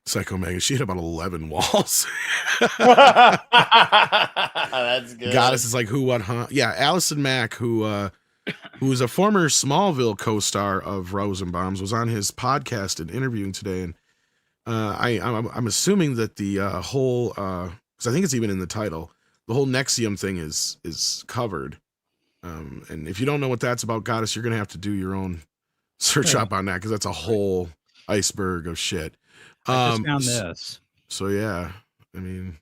Psycho Megan, she had about 11 walls. That's good. Goddess is like, who, what, huh? Yeah, Allison Mack, who is a former Smallville co-star of Rosenbaum's, was on his podcast and interviewing today, and I'm assuming that the whole because I think it's even in the title, the whole Nexium thing is covered. And if you don't know what that's about, Goddess, you're gonna have to do your own search Yeah. up on that because that's a whole iceberg of shit. I just found s- this, So yeah, I mean,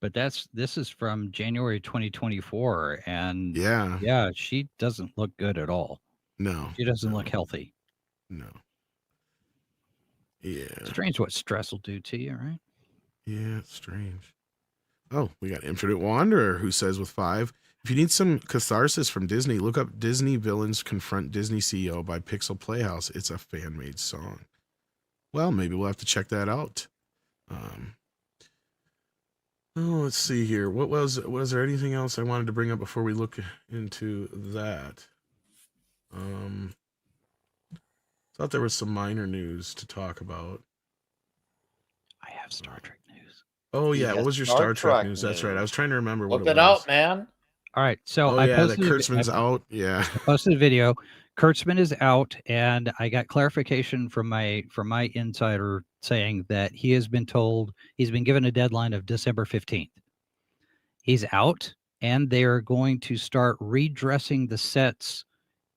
but this is from January 2024, and yeah, yeah, she doesn't look good at all. no, She doesn't no, look healthy. no, yeah, Strange what stress will do to you, right? yeah, it's strange. Oh, we got Infinite Wanderer who says with 5, if you need some catharsis from Disney, look up Disney Villains Confront Disney CEO by Pixel Playhouse. It's a fan-made song. Well, maybe we'll have to check that out. Oh, let's see here. Was there anything else I wanted to bring up before we look into that? Thought there was some minor news to talk about. I have Star Trek news. Oh yeah, Yes, what was your Star Star Trek Trek news? That's right. I was trying to remember what Look it it was. out, man. All right, so Oh I yeah, that posted Kurtzman's out. Yeah. I posted a video. Kurtzman is out, and I got clarification from my insider saying that he has been told he's been given a deadline of December 15th. He's out, and they are going to start redressing the sets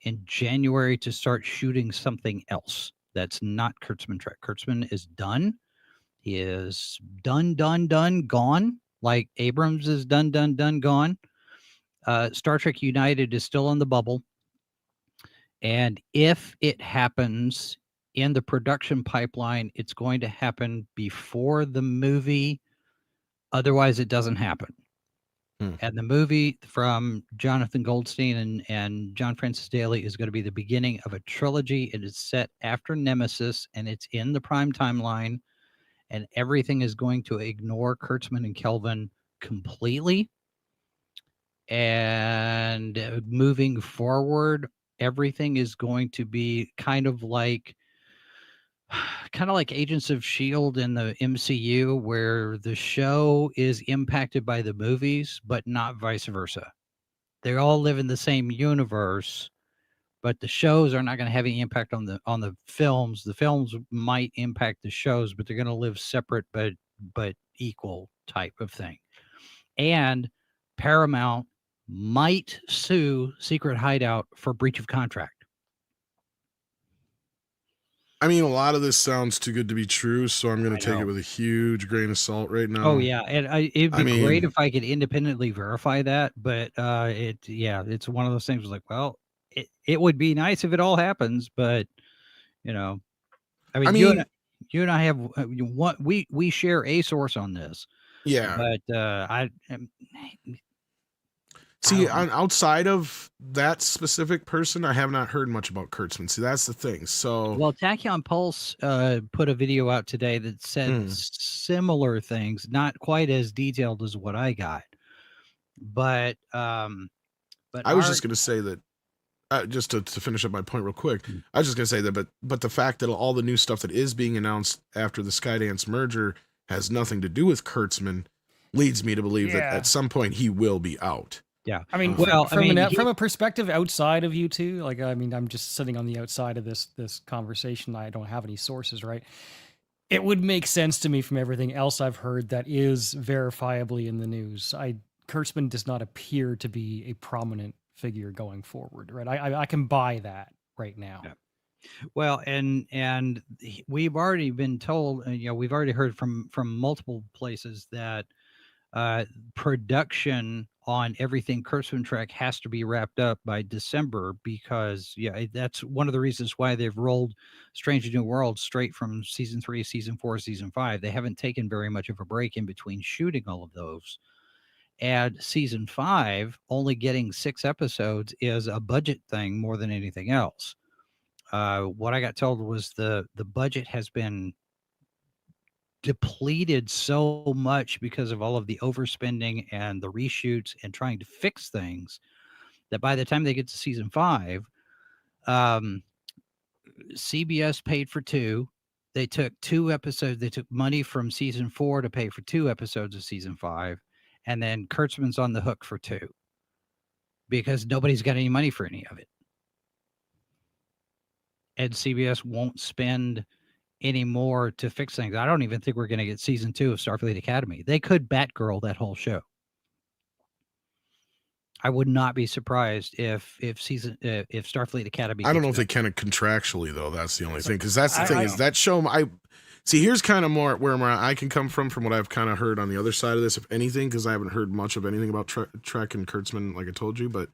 in January to start shooting something else that's not Kurtzman Trek. Kurtzman is done. He is done, gone. Like Abrams is done, gone. Star Trek United is still on the bubble. And if it happens in the production pipeline, it's going to happen before the movie. Otherwise, it doesn't happen. And the movie from Jonathan Goldstein and John Francis Daley is going to be the beginning of a trilogy. It is set after Nemesis, and it's in the prime timeline. And everything is going to ignore Kurtzman and Kelvin completely. And moving forward, everything is going to be kind of like Agents of S.H.I.E.L.D. in the MCU, where the show is impacted by the movies, but not vice versa. They all live in the same universe, but the shows are not going to have any impact on the films. The films might impact the shows, but they're going to live separate but equal type of thing. And Paramount might sue Secret Hideout for breach of contract. I mean, a lot of this sounds too good to be true, so I'm going to take it with a huge grain of salt right now. Oh yeah, and it'd be great if I could independently verify that, but it's one of those things. Like, well, it would be nice if it all happens, but you know, you and I have we share a source on this. Yeah, but see, outside of that specific person, I have not heard much about Kurtzman. See, that's the thing. So, well, Tachyon Pulse put a video out today that said similar things, not quite as detailed as what I got, but I was just going to say that. Just to finish up my point real quick, I was just going to say that, but the fact that all the new stuff that is being announced after the Skydance merger has nothing to do with Kurtzman leads me to believe that at some point he will be out. Yeah. I mean, from a perspective outside of you two, like, I mean, I'm just sitting on the outside of this conversation. I don't have any sources, right? It would make sense to me from everything else I've heard that is verifiably in the news. Kurtzman does not appear to be a prominent figure going forward, right? I can buy that right now. Yeah. Well, and we've already been told, we've already heard from multiple places that production on everything Kurtzman Trek has to be wrapped up by December, because that's one of the reasons why they've rolled Strange New Worlds straight from season 3, season 4, season 5. They haven't taken very much of a break in between shooting all of those. And season 5 only getting 6 episodes is a budget thing more than anything else. What I got told was the budget has been depleted so much because of all of the overspending and the reshoots and trying to fix things, that by the time they get to season 5, CBS paid for 2. They took 2 episodes. They took money from season 4 to pay for 2 episodes of season 5. And then Kurtzman's on the hook for 2 because nobody's got any money for any of it. and CBS won't spend any more to fix things. I don't even think we're going to get season 2 of Starfleet Academy. They could Batgirl that whole show. I would not be surprised if Starfleet Academy. I don't know gets if they better. can contractually though. That's the only thing, because that's the thing is that show. I see. Here's kind of more where I can come from what I've kind of heard on the other side of this, if anything, because I haven't heard much of anything about Trek and Kurtzman, like I told you. But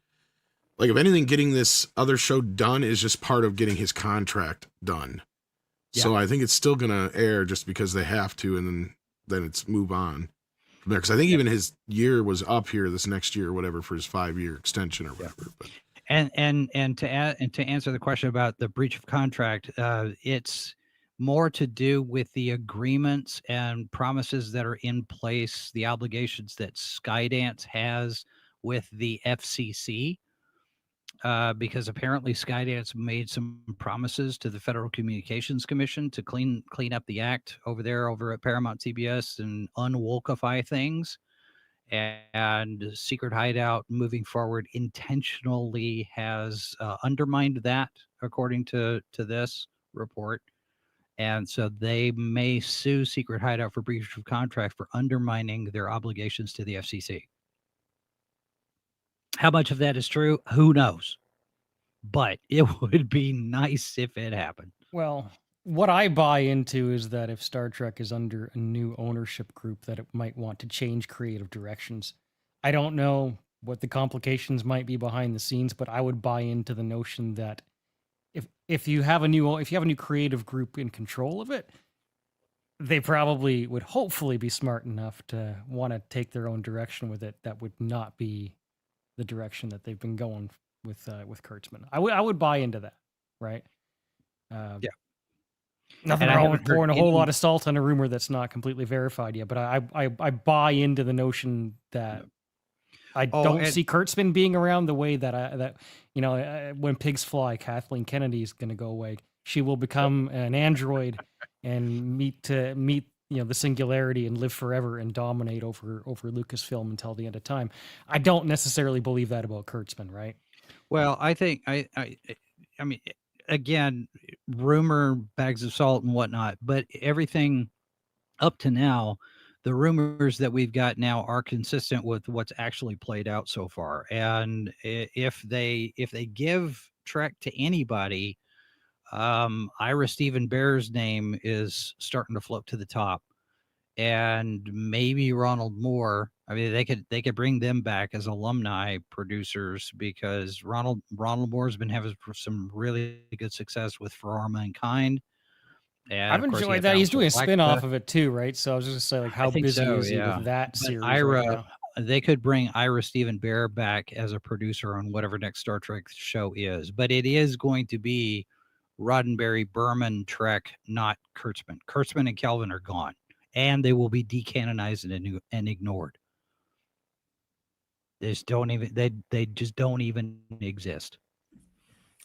like, if anything, getting this other show done is just part of getting his contract done. Yeah. So I think it's still gonna air just because they have to, and then it's move on from there. Because I think even his year was up here this next year or whatever for his 5-year extension or whatever. But And to answer the question about the breach of contract, it's more to do with the agreements and promises that are in place, the obligations that Skydance has with the FCC. Because apparently Skydance made some promises to the Federal Communications Commission to clean up the act over at Paramount CBS and unwokeify things. And Secret Hideout moving forward intentionally has undermined that, according to this report. And so they may sue Secret Hideout for breach of contract for undermining their obligations to the FCC. How much of that is true? Who knows? But it would be nice if it happened. Well, what I buy into is that if Star Trek is under a new ownership group, that it might want to change creative directions. I don't know what the complications might be behind the scenes, but I would buy into the notion that if you have a new creative group in control of it, they probably would hopefully be smart enough to want to take their own direction with it. That would not be the direction that they've been going with Kurtzman. I would buy into that, right? Yeah. Nothing And I wrong haven't with pouring a heard whole any- lot of salt on a rumor that's not completely verified yet, but I buy into the notion that I don't see Kurtzman being around the way that when pigs fly, Kathleen Kennedy is going to go away. She will become an android and meet the singularity and live forever and dominate over Lucasfilm until the end of time. I don't necessarily believe that about Kurtzman, right? Well, I think I mean, again, rumor, bags of salt and whatnot, but everything up to now, the rumors that we've got now are consistent with what's actually played out so far. And if they give Trek to anybody, Ira Stephen Bear's name is starting to float to the top, and maybe Ronald Moore. I mean, they could bring them back as alumni producers, because Ronald Moore's been having some really good success with For All Mankind. And I've of course, enjoyed that. He's doing a spin-off of it too, right? So I was just gonna say, like, how busy is he with that series? Ira, right now? they could bring Ira Stephen Bear back as a producer on whatever next Star Trek show is, but it is going to be Roddenberry, Berman, Trek, not Kurtzman. Kurtzman and Kelvin are gone, and they will be decanonized and ignored. They just don't even exist.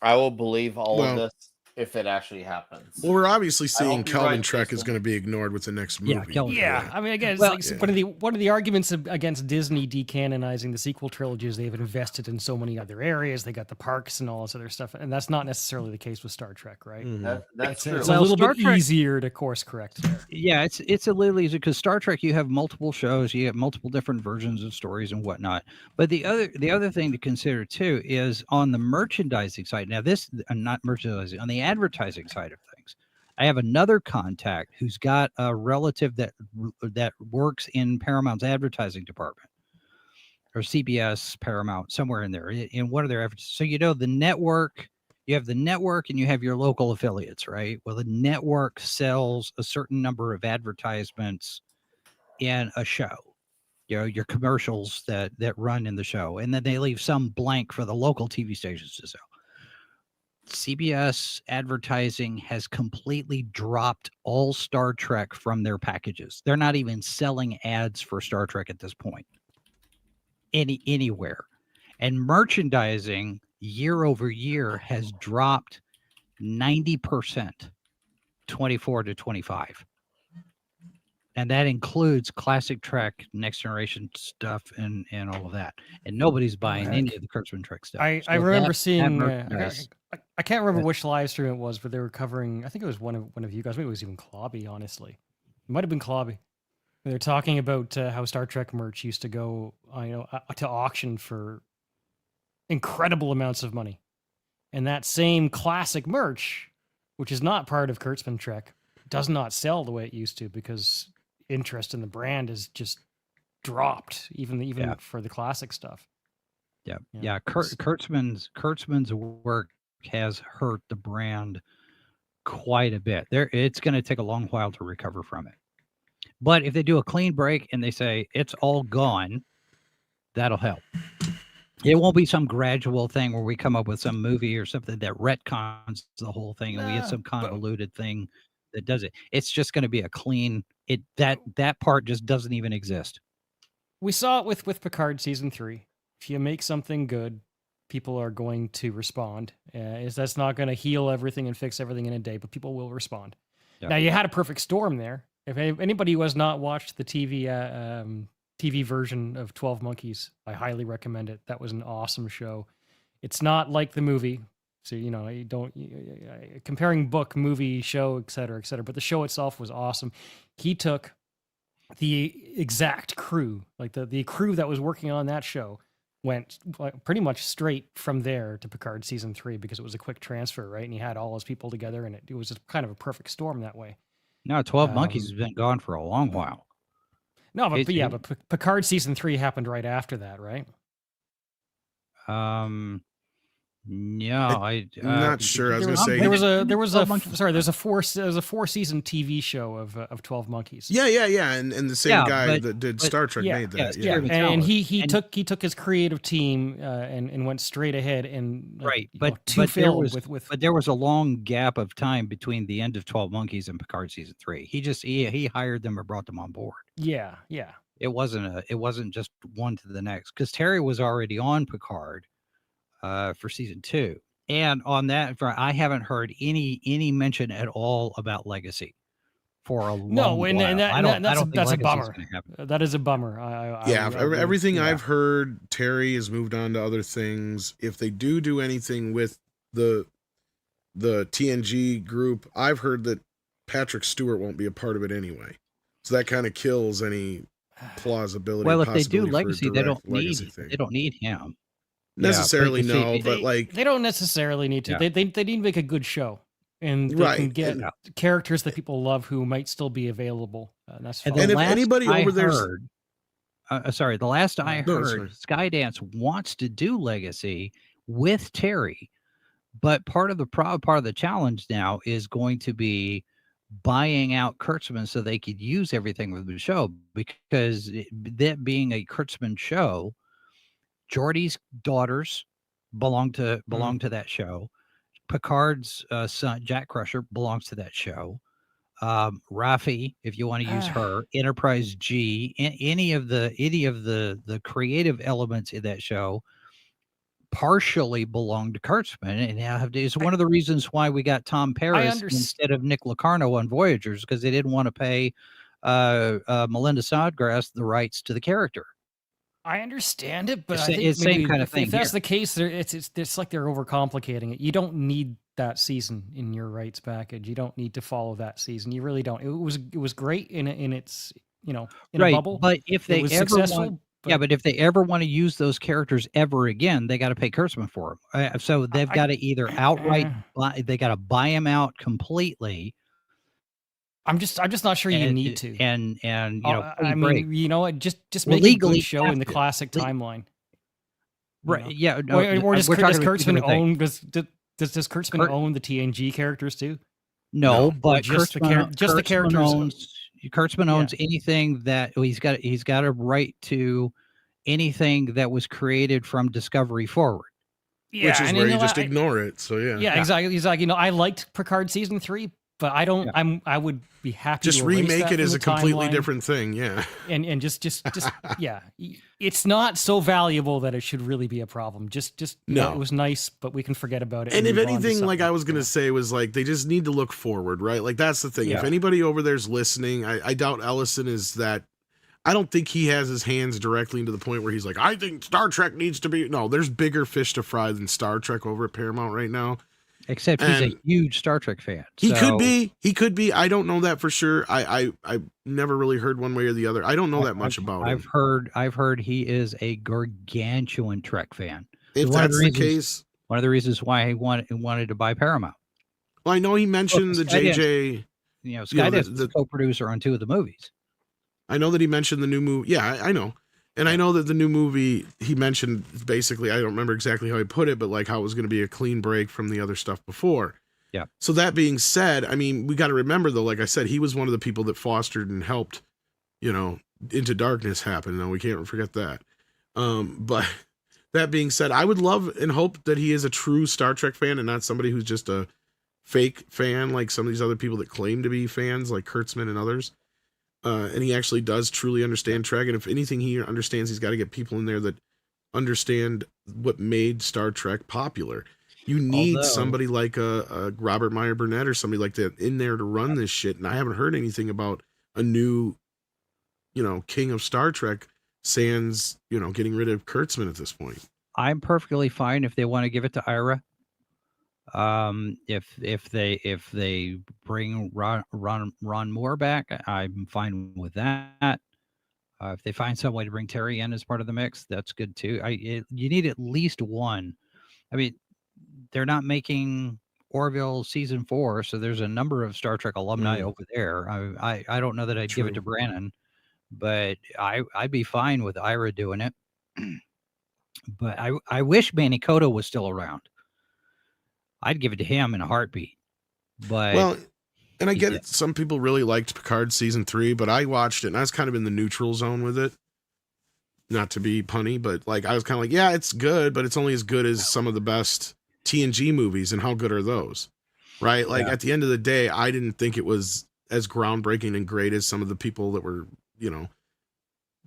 I will believe all of Well- this if it actually happens. Well, we're obviously seeing hope you're Kelvin right, Trek is Jason. going to be ignored with the next movie. Yeah, Kelvin. Yeah, I mean, again, it's Well, like one of the arguments against Disney decanonizing the sequel trilogies. They've invested in so many other areas. They got the parks and all this other stuff, and that's not necessarily the case with Star Trek, right? Mhm. That's true. It's Well, a little Star bit Trek- easier to course correct there. Yeah, it's a little easy because Star Trek, you have multiple shows, you have multiple different versions of stories and whatnot. But the other thing to consider too is on the merchandising side. Now, this not merchandising, on the advertising side of things, I have another contact who's got a relative that works in Paramount's advertising department, or CBS, Paramount, somewhere in there, in one of their efforts. So the network. You have the network and you have your local affiliates, right? Well, the network sells a certain number of advertisements in a show, your commercials that run in the show, and then they leave some blank for the local TV stations to sell. CBS advertising has completely dropped all Star Trek from their packages. They're not even selling ads for Star Trek at this point anywhere. And merchandising year over year has dropped 90%, 24 to 25. And that includes classic Trek, Next Generation stuff, and all of that. And nobody's buying any of the Kurtzman Trek stuff. I So remember that seeing. merchandise I can't remember which live stream it was, but they were covering. I think it was one of you guys. Maybe it was even Clobby. Honestly, it might have been Clobby. They're talking about how Star Trek merch used to go, to auction for incredible amounts of money, and that same classic merch, which is not part of Kurtzman Trek, does not sell the way it used to because interest in the brand is just dropped, even for the classic stuff. Yeah. Kurtzman's work has hurt the brand quite a bit. It's going to take a long while to recover from it. But if they do a clean break and they say it's all gone, that'll help. It won't be some gradual thing where we come up with some movie or something that retcons the whole thing and we get some convoluted thing that does it. It's just going to be a clean. That part just doesn't even exist. We saw it with Picard season 3. If you make something good, people are going to respond. That's not going to heal everything and fix everything in a day, but people will respond. Yep. Now, you had a perfect storm there. If anybody who has not watched the TV version of 12 Monkeys, I highly recommend it. That was an awesome show. It's not like the movie. So, comparing book, movie, show, et cetera, but the show itself was awesome. He took the exact crew, like the crew that was working on that show, went pretty much straight from there to Picard season 3 because it was a quick transfer, right? And he had all his people together, and it was just kind of a perfect storm that way. No, 12 Monkeys has been gone for a long while. No, but Picard season 3 happened right after that, right? Yeah, I'm not sure. I was going to say there's a 4-season TV show of 12 Monkeys. Yeah, and the same guy that did Star Trek made that. Yeah. And he took his creative team and went straight ahead and but there was a long gap of time between the end of 12 Monkeys and Picard season 3. He hired them or brought them on board. Yeah. It wasn't just one to the next because Terry was already on Picard for season 2, and on that I haven't heard any mention at all about Legacy for a long while. That's a bummer. That is a bummer. Everything I've heard, Terry has moved on to other things. If they do anything with the TNG group, I've heard that Patrick Stewart won't be a part of it anyway, so that kind of kills any plausibility. Well, if they do Legacy, they don't need him. Necessarily they don't necessarily need to. Yeah. They need to make a good show, and they can get characters that people love who might still be available. That's fine. And if anybody over there, the last I heard, Skydance wants to do Legacy with Terry, but part of the challenge now is going to be buying out Kurtzman so they could use everything with the show, because that being a Kurtzman show. Geordi's daughters belong to that show. Picard's son, Jack Crusher, belongs to that show. Raffi, if you want to use her, Enterprise G, any of the creative elements in that show partially belong to Kurtzman, and it's one of the reasons why we got Tom Paris instead of Nick Locarno on Voyagers, because they didn't want to pay Melinda Snodgrass the rights to the character. I understand it, but I think it's same kind of thing. If that's the case, it's like they're overcomplicating it. You don't need that season in your rights package. You don't need to follow that season. You really don't. It was great in its in a bubble. But if they but if they ever want to use those characters ever again, they got to pay Kurtzman for them. So they've got to either outright they got to buy them out completely. I'm just not sure you need to. And just make a good show in the classic timeline. Right. Yeah. No, or does Kurtzman own does Kurtzman own the TNG characters too? No, but the characters. Kurtzman owns anything that he's got a right to anything that was created from Discovery forward. Yeah, which is where you just ignore it. So yeah, exactly. He's like, I liked Picard season 3. But I don't. Yeah. I would be happy. Just to remake it as a completely different thing. Yeah. And just yeah. It's not so valuable that it should really be a problem. Just no. It was nice, but we can forget about it. And if anything, like I was gonna say, was like they just need to look forward, right? Like that's the thing. Yeah. If anybody over there's listening, I doubt Ellison is that. I don't think he has his hands directly into the point where he's like, I think Star Trek needs to be. No, there's bigger fish to fry than Star Trek over at Paramount right now. Except he's a And huge Star Trek fan. he could So be. He could be. I don't know that for sure. I never really heard one way or the other. I don't know that much about him. I've heard he is a gargantuan Trek fan. If One of that's the case, one of the reasons why he wanted to buy Paramount. well, I know he mentioned the JJ. Skydance is a co-producer on 2 of the movies. I know that he mentioned the new movie. Yeah, I know. And I know that the new movie he mentioned basically, I don't remember exactly how he put it, but like how it was going to be a clean break from the other stuff before. Yeah. So that being said, I mean, we got to remember though, like I said, he was one of the people that fostered and helped, Into Darkness happen. No, we can't forget that. But that being said, I would love and hope that he is a true Star Trek fan and not somebody who's just a fake fan like some of these other people that claim to be fans like Kurtzman and others. And he actually does truly understand Trek. And if anything he understands, he's got to get people in there that understand what made Star Trek popular. You need somebody like a Robert Meyer Burnett or somebody like that in there to run this shit. And I haven't heard anything about a new, king of Star Trek sans, getting rid of Kurtzman at this point. I'm perfectly fine if they want to give it to Ira. If they bring Ron Moore back, I'm fine with that. If they find some way to bring Terry in as part of the mix, that's good too. You need at least one. I mean, they're not making Orville season 4, so there's a number of Star Trek alumni over there. I don't know that I'd give it to Brannon, but I'd be fine with Ira doing it. But I wish Manny Cotto was still around. I'd give it to him in a heartbeat. But well, and I get it. Some people really liked Picard season 3, but I watched it and I was kind of in the neutral zone with it. Not to be punny, but like I was kind of like, yeah, it's good, but it's only as good as some of the best TNG movies, and how good are those? Right? Like at the end of the day, I didn't think it was as groundbreaking and great as some of the people that were,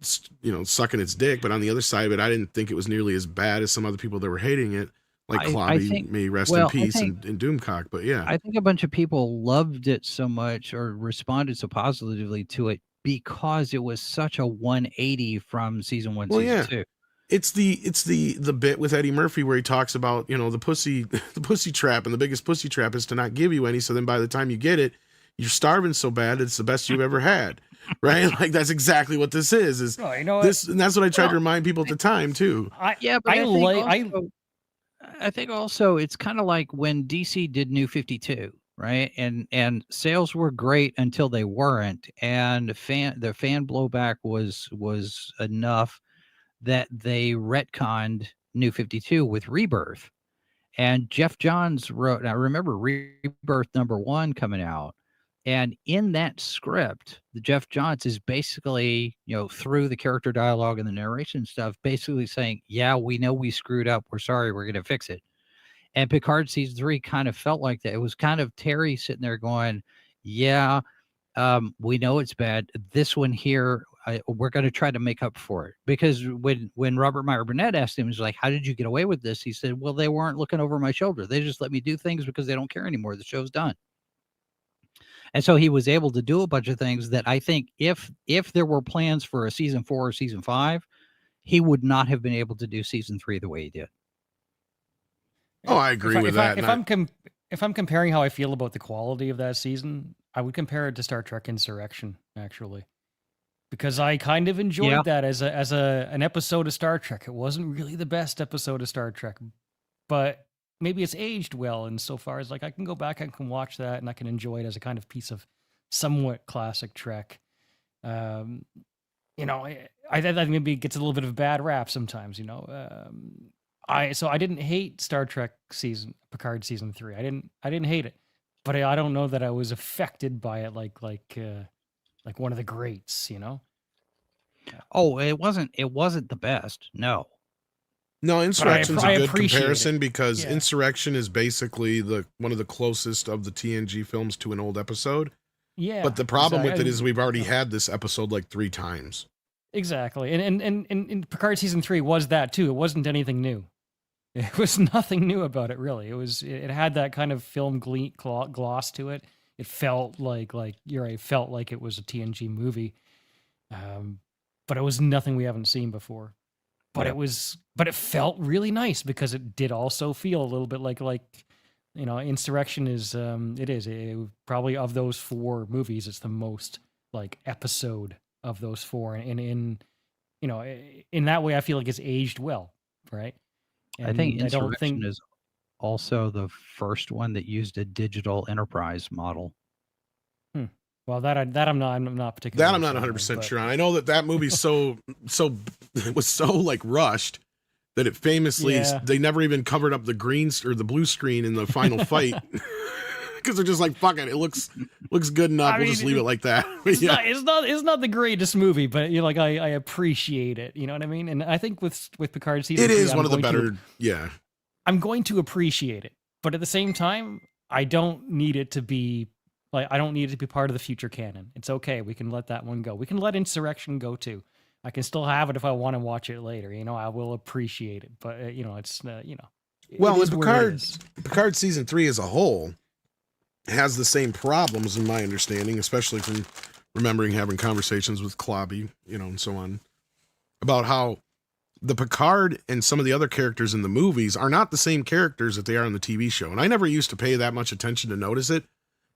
sucking its dick. But on the other side of it, I didn't think it was nearly as bad as some other people that were hating it. Like Clobby, may rest in peace, and Doomcock. But yeah, I think a bunch of people loved it so much or responded so positively to it because it was such a 180 from season 1, season 2. It's the bit with Eddie Murphy where he talks about, the pussy trap, and the biggest pussy trap is to not give you any. So then by the time you get it, you're starving so bad it's the best you've ever had. Right? Like that's exactly what this is. This, and that's what I tried to remind people at the time too. I think also it's kind of like when DC did New 52, right? And sales were great until they weren't, and the fan blowback was enough that they retconned New 52 with Rebirth. And Jeff Johns wrote, I remember Rebirth #1 coming out, and in that script, the Jeff Johns is basically, through the character dialogue and the narration stuff, basically saying, yeah, we know we screwed up. We're sorry. We're going to fix it. And Picard season 3 kind of felt like that. It was kind of Terry sitting there going, yeah, we know it's bad. This one here, we're going to try to make up for it. Because when Robert Meyer Burnett asked him, he was like, how did you get away with this? He said, well, they weren't looking over my shoulder. They just let me do things because they don't care anymore. The show's done. And so he was able to do a bunch of things that I think if there were plans for a season 4 or season 5, he would not have been able to do season 3 the way he did. Oh, I agree with that. If I'm comparing how I feel about the quality of that season, I would compare it to Star Trek Insurrection, actually, because I kind of enjoyed that as an episode of Star Trek. It wasn't really the best episode of Star Trek, but maybe it's aged well insofar as like I can go back, I can watch that, and I can enjoy it as a kind of piece of somewhat classic Trek. I think maybe it gets a little bit of a bad rap sometimes. I didn't hate Star Trek Picard season 3. I didn't hate it, but I don't know that I was affected by it like one of the greats. Oh, it wasn't the best. No. No, Insurrection's a good comparison because Insurrection is basically one of the closest of the TNG films to an old episode. Yeah. But the problem with it is we've already had this episode like 3 times. Exactly. And Picard season 3 was that too. It wasn't anything new. It was nothing new about it, really. It had that kind of film gloss to it. It felt like you're right, felt like it was a TNG movie. But it was nothing we haven't seen before. But it felt really nice because it did also feel a little bit like Insurrection is probably of those 4 movies, it's the most like episode of those 4, and in that way, I feel like it's aged well, right? I think And I don't Insurrection think is also the first one that used a digital enterprise model. well that I'm not particularly That I'm not sure 100% but- sure on. I know that movie's so it was so like rushed that it famously Yeah. they never even covered up the green or the blue screen in the final fight because they're just like, fuck it, it looks good enough. We'll just leave it like that. It's not the greatest movie, but I appreciate it. You know what I mean? And I think with Picard season It 3, is I'm one of the going to- better. Yeah. I'm going to appreciate it, but at the same time, I don't need it to be I don't need it to be part of the future canon. It's okay. We can let that one go. We can let Insurrection go too. I can still have it if I want to watch it later. I will appreciate it, but it's Well, it and is where it is. Picard season 3 as a whole has the same problems, in my understanding, especially from remembering having conversations with Clobby, and so on, about how the Picard and some of the other characters in the movies are not the same characters that they are on the TV show. And I never used to pay that much attention to notice it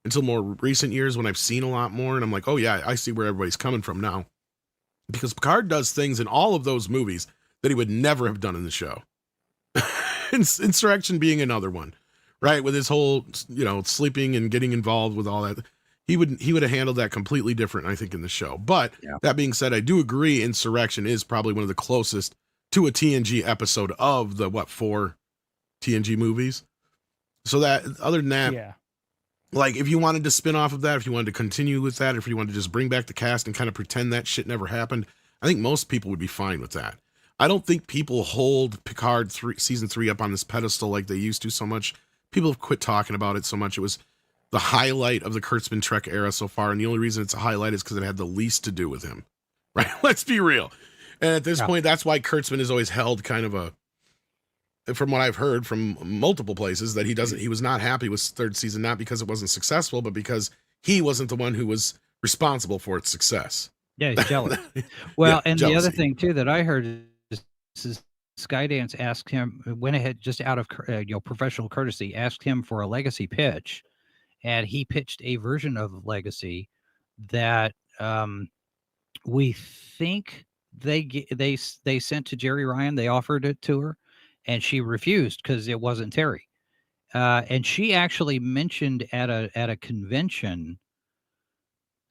until more recent years when I've seen a lot more. And I'm like, oh yeah, I see where everybody's coming from now. Because Picard does things in all of those movies that he would never have done in the show. Insurrection being another one, right? With his whole, sleeping and getting involved with all that. He would have handled that completely different, I think, in the show. But That being said, I do agree Insurrection is probably one of the closest to a TNG episode of the 4 TNG movies. So that, other than that, like if you wanted to spin off of that, if you wanted to continue with that, if you wanted to just bring back the cast and kind of pretend that shit never happened, I think most people would be fine with that. I don't think people hold Picard season 3 up on this pedestal like they used to so much. People have quit talking about it so much. It was the highlight of the Kurtzman Trek era so far, and the only reason it's a highlight is because it had the least to do with him. Right? Let's be real. And at this point, that's why Kurtzman has always held kind of from what I've heard from multiple places, that he was not happy with 3rd season, not because it wasn't successful, but because he wasn't the one who was responsible for its success. Yeah, he's jealous. Well, and jealousy. The other thing too that I heard is Skydance asked him, went ahead just out of professional courtesy, asked him for a legacy pitch, and he pitched a version of Legacy that we think they sent to Jerry Ryan. They offered it to her, and she refused because it wasn't Terry. And she actually mentioned at a convention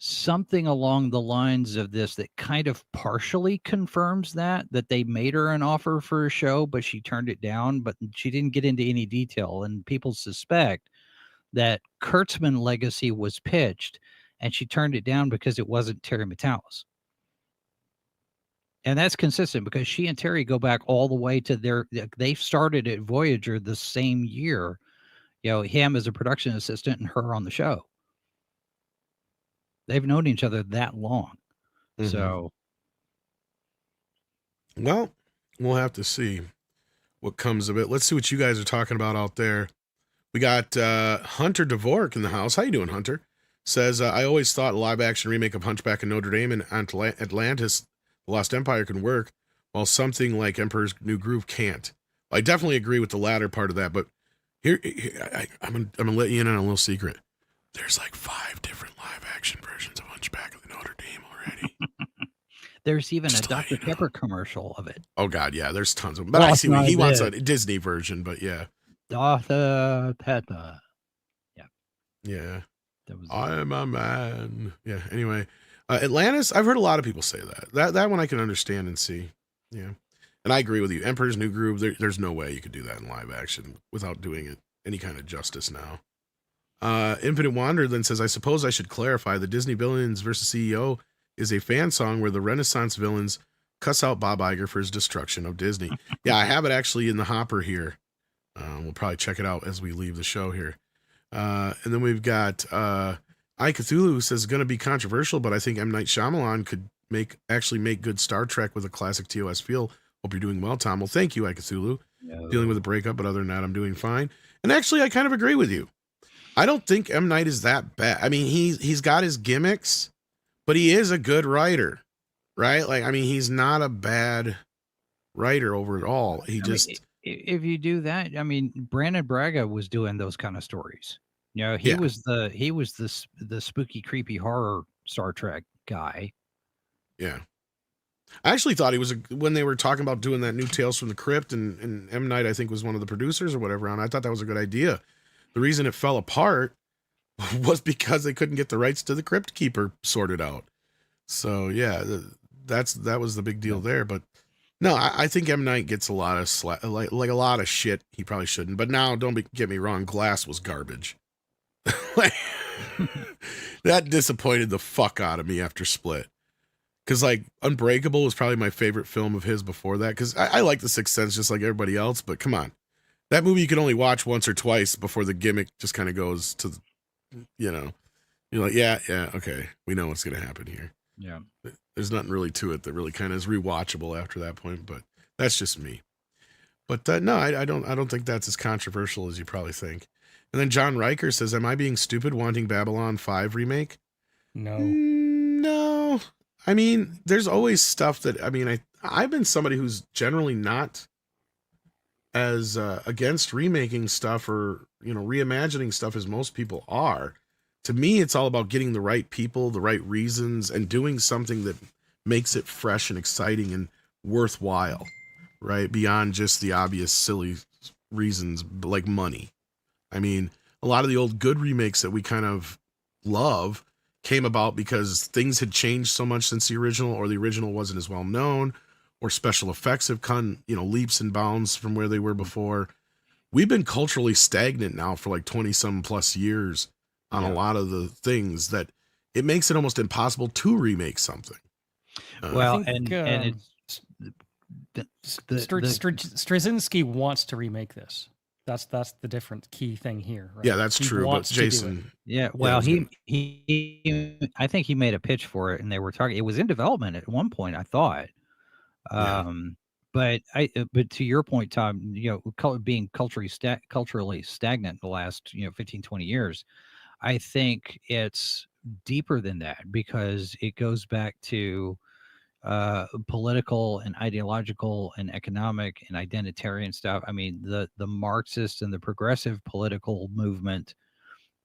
something along the lines of this that kind of partially confirms that they made her an offer for a show, but she turned it down. But she didn't get into any detail, and people suspect that Kurtzman Legacy was pitched, and she turned it down because it wasn't Terry Matalas. And that's consistent because she and Terry go back all the way to they started at Voyager the same year, him as a production assistant and her on the show. They've known each other that long. Mm-hmm. So. Well, we'll have to see what comes of it. Let's see what you guys are talking about out there. We got Hunter Dvorak in the house. How you doing, Hunter? Says, I always thought a live-action remake of Hunchback of Notre Dame and Atlantis, The Lost Empire can work, while something like Emperor's New Groove can't. I definitely agree with the latter part of that, but here I'm gonna let you in on a little secret. There's like 5 different live-action versions of Hunchback of Notre Dame already. There's even a Dr. Pepper commercial of it. Oh God, yeah, there's tons of them. But I see he wants a Disney version, but yeah. Dr. Pepper. Yeah. Yeah. I'm a man. Yeah. Anyway, Atlantis, I've heard a lot of people say that. That one I can understand and see. Yeah. And I agree with you. Emperor's New Groove, there's no way you could do that in live action without doing it any kind of justice now. Infinite Wanderer then says, I suppose I should clarify the Disney Villains vs. CEO is a fan song where the Renaissance villains cuss out Bob Iger for his destruction of Disney. Yeah, I have it actually in the hopper here. We'll probably check it out as we leave the show here. And then we've got I Cthulhu says, going to be controversial, but I think M. Night Shyamalan could actually make good Star Trek with a classic TOS feel. Hope you're doing well, Tom. Well, thank you, I Cthulhu. No. Dealing with a breakup, but other than that, I'm doing fine. And actually, I kind of agree with you. I don't think M. Night is that bad. I mean, he's got his gimmicks, but he is a good writer, right? Like, I mean, he's not a bad writer overall. If you do that, I mean, Brandon Braga was doing those kind of stories. You know, Yeah. he was the spooky, creepy horror Star Trek guy. Yeah. I actually thought he was when they were talking about doing that new Tales from the Crypt, and M. Night, I think, was one of the producers or whatever, and I thought that was a good idea. The reason it fell apart was because they couldn't get the rights to the Crypt Keeper sorted out. So yeah, that was the big deal there. But no, I think M. Night gets a lot of like a lot of shit he probably shouldn't. But now, get me wrong, Glass was garbage. Like, that disappointed the fuck out of me after Split. Because, like, Unbreakable was probably my favorite film of his before that. Because I like The Sixth Sense just like everybody else. But come on. That movie you can only watch once or twice before the gimmick just kind of goes to, you know. You're like, yeah, okay. We know what's going to happen here. Yeah. There's nothing really to it that really kind of is rewatchable after that point. But that's just me. But no, I don't think that's as controversial as you probably think. And then John Riker says, am I being stupid wanting Babylon 5 remake? No. No. I mean, there's always stuff that, I mean, I've been somebody who's generally not as against remaking stuff or, you know, reimagining stuff as most people are. To me, it's all about getting the right people, the right reasons, and doing something that makes it fresh and exciting and worthwhile, right? Beyond just the obvious silly reasons like money. I mean, a lot of the old good remakes that we kind of love came about because things had changed so much since the original, or the original wasn't as well known, or special effects have come, you know, leaps and bounds from where they were before. We've been culturally stagnant now for like 20 some plus years on a lot of the things that it makes it almost impossible to remake something. Well, I think, and it's Straczynski wants to remake this. That's the different key thing here. Right? Yeah, that's He true. But wants to do it. Jason, yeah. Well, yeah, I think he made a pitch for it, and they were talking. It was in development at one point, I thought. But to your point, Tom, you know, being culturally stagnant the last 15, 20 years, I think it's deeper than that because it goes back to political and ideological and economic and identitarian stuff. I mean, the Marxist and the progressive political movement,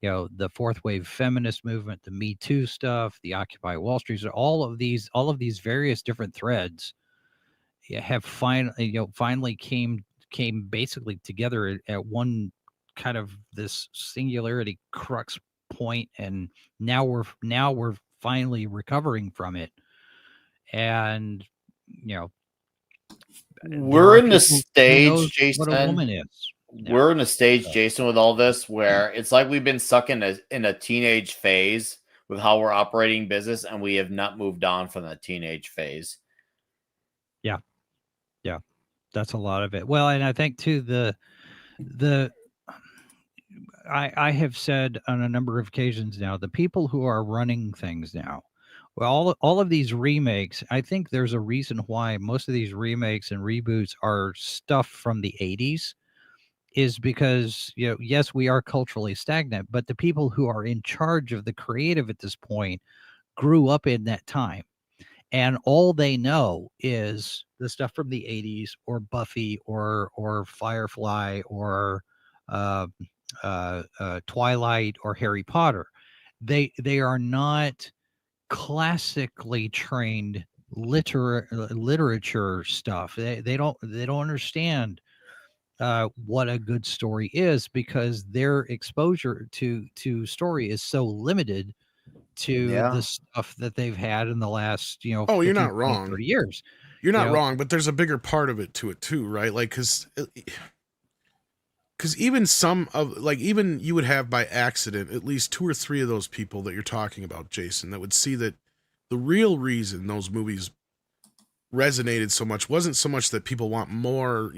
you know, the fourth wave feminist movement, the Me Too stuff, the Occupy Wall Street, all of these various different threads have finally came basically together at one kind of this singularity crux point, and now we're finally recovering from it. And we're in the stage, Jason. What a woman is. We're in a stage, Jason, with all this where it's like we've been stuck in a teenage phase with how we're operating business, and we have not moved on from that teenage phase. Yeah, that's a lot of it. Well, and I think too I have said on a number of occasions now, the people who are running things now, well, all of these remakes, I think there's a reason why most of these remakes and reboots are stuff from the 80s, is because, yes, we are culturally stagnant, but the people who are in charge of the creative at this point grew up in that time. And all they know is the stuff from the 80s or Buffy or Firefly or Twilight or Harry Potter. They are not classically trained literature stuff. They don't understand what a good story is, because their exposure to story is so limited to the stuff that they've had in the last, you're 15, not wrong. 30 years. You're not wrong, but there's a bigger part of it to it too, right? Like, because even some of, like, even you would have by accident at least 2 or 3 of those people that you're talking about, Jason, that would see that the real reason those movies resonated so much wasn't so much that people want more,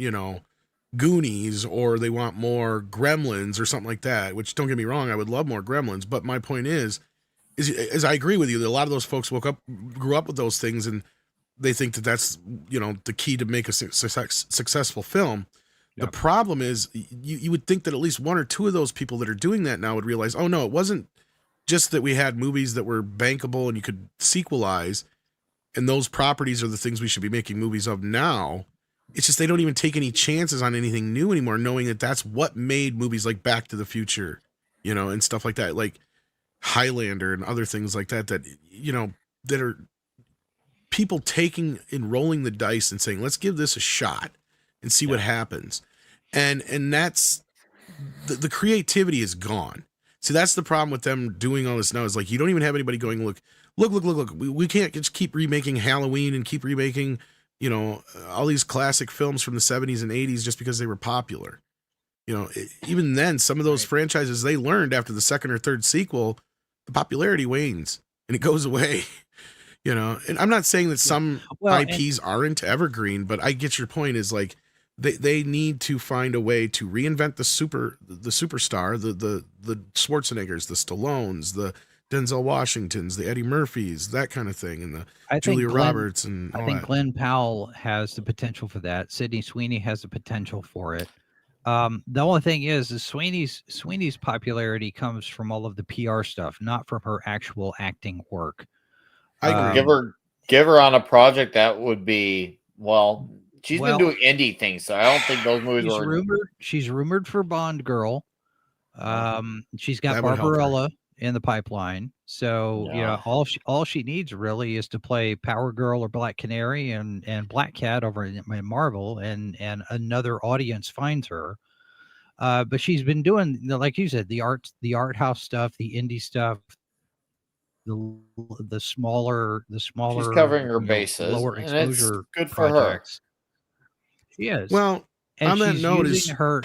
Goonies, or they want more Gremlins or something like that, which, don't get me wrong, I would love more Gremlins, but my point is I agree with you that a lot of those folks grew up with those things, and they think that that's, the key to make a successful film. Yep. The problem is you would think that at least 1 or 2 of those people that are doing that now would realize, oh no, it wasn't just that we had movies that were bankable and you could sequelize, and those properties are the things we should be making movies of now. it's just they don't even take any chances on anything new anymore, knowing that that's what made movies like Back to the Future, and stuff like that, like Highlander and other things like that, that are people taking and rolling the dice and saying, let's give this a shot and see what happens. And that's the creativity is gone. See, that's the problem with them doing all this now, is like, you don't even have anybody going, look, we can't just keep remaking Halloween and keep remaking, all these classic films from the 70s and 80s just because they were popular. Even then, some of those franchises, they learned after the second or third sequel, the popularity wanes and it goes away. And I'm not saying that some IPs aren't evergreen, but I get your point, is like they need to find a way to reinvent the superstar, the Schwarzeneggers, the Stallones, the Denzel Washingtons, the Eddie Murphys, that kind of thing, and the Julia Roberts, and all I think that. Glenn Powell has the potential for that. Sydney Sweeney has the potential for it. The only thing is Sweeney's popularity comes from all of the PR stuff, not from her actual acting work. I agree. Give her on a project that would be, she's been doing indie things, so I don't think those movies She's rumored for Bond Girl. She's got That would help her. Barbarella in the pipeline. So, all she needs really is to play Power Girl or Black Canary and Black Cat over in Marvel, and another audience finds her. But she's been doing, like you said, the art house stuff, the indie stuff, the smaller. She's covering her bases, lower exposure good for projects. She is. Well, and on that note,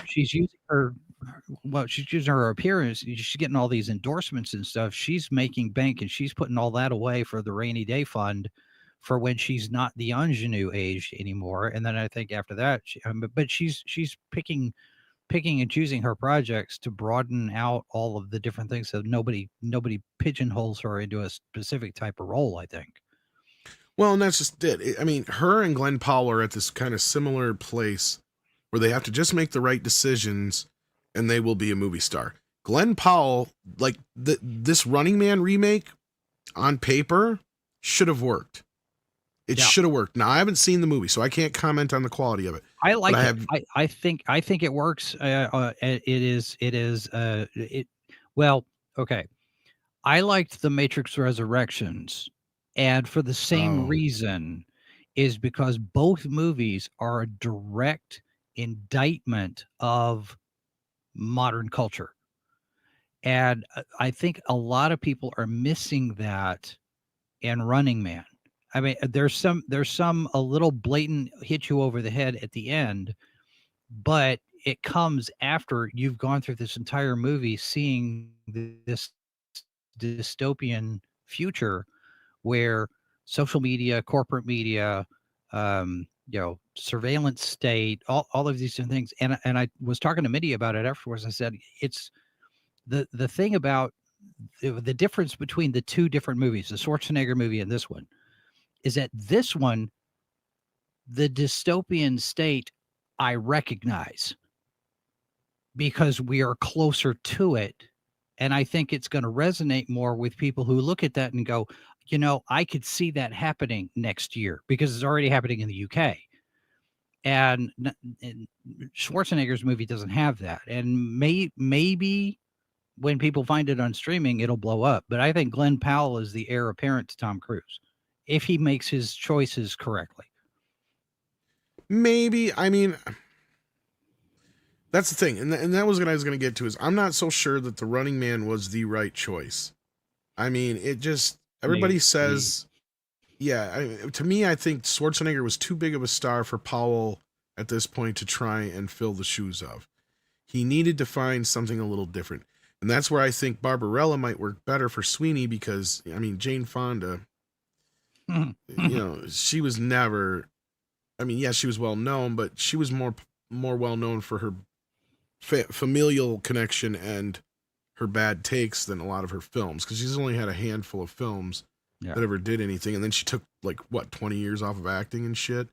she's using her appearance. She's getting all these endorsements and stuff. She's making bank, and she's putting all that away for the rainy day fund for when she's not the ingenue age anymore. And then I think after that, but she's picking and choosing her projects to broaden out all of the different things, so nobody pigeonholes her into a specific type of role, I think. Well, and that's just it. I mean, her and Glenn Powell are at this kind of similar place where they have to just make the right decisions and they will be a movie star. Glenn Powell, like this Running Man remake on paper should have worked. It should have worked. Now, I haven't seen the movie, so I can't comment on the quality of it. I like it. I think it works. Okay. I liked The Matrix Resurrections, and for the same reason, is because both movies are a direct indictment of modern culture. And I think a lot of people are missing that in Running Man. I mean, there's some a little blatant hit you over the head at the end, but it comes after you've gone through this entire movie seeing this dystopian future where social media, corporate media, surveillance state, all of these different things. And I was talking to Mitty about it afterwards. I said, it's the thing about the difference between the two different movies, the Schwarzenegger movie and this one, is that this one, the dystopian state, I recognize because we are closer to it. And I think it's going to resonate more with people who look at that and go, I could see that happening next year because it's already happening in the UK. And Schwarzenegger's movie doesn't have that. And maybe when people find it on streaming, it'll blow up. But I think Glenn Powell is the heir apparent to Tom Cruise, if he makes his choices correctly. Maybe. I mean, that's the thing. And that was what I was going to get to, is I'm not so sure that The Running Man was the right choice. I mean, it just, everybody says, to me, I think Schwarzenegger was too big of a star for Powell at this point to try and fill the shoes of. He needed to find something a little different. And that's where I think Barbarella might work better for Sweeney, because, I mean, Jane Fonda, she was never, she was well known, but she was more well known for her familial connection and her bad takes than a lot of her films, because she's only had a handful of films that ever did anything, and then she took 20 years off of acting and shit.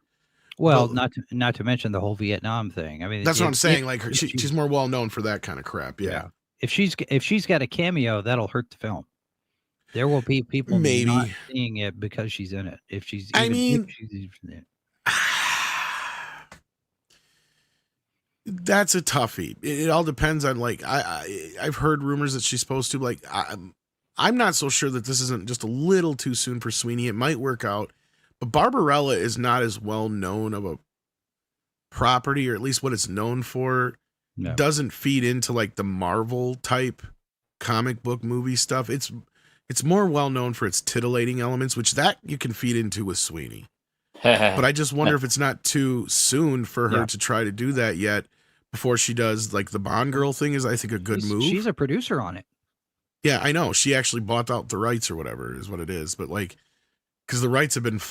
Well, not to mention the whole Vietnam thing. I mean, that's what I'm saying. She's more well known for that kind of crap. Yeah. If she's got a cameo, that'll hurt the film. There will be people not seeing it because she's in it. If she's even in it. That's a toughie. It all depends on like I've heard rumors that she's supposed to like I'm not so sure that this isn't just a little too soon for Sweeney. It might work out, but Barbarella is not as well known of a property, or at least what it's known for No. doesn't feed into like the Marvel type comic book movie stuff. It's more well known for its titillating elements, which that you can feed into with Sweeney. But I just wonder if it's not too soon for her to try to do that yet before she does like the Bond girl thing is I think a good move. She's a producer on it. Yeah, I know. She actually bought out the rights or whatever is what it is. But like, because the rights have been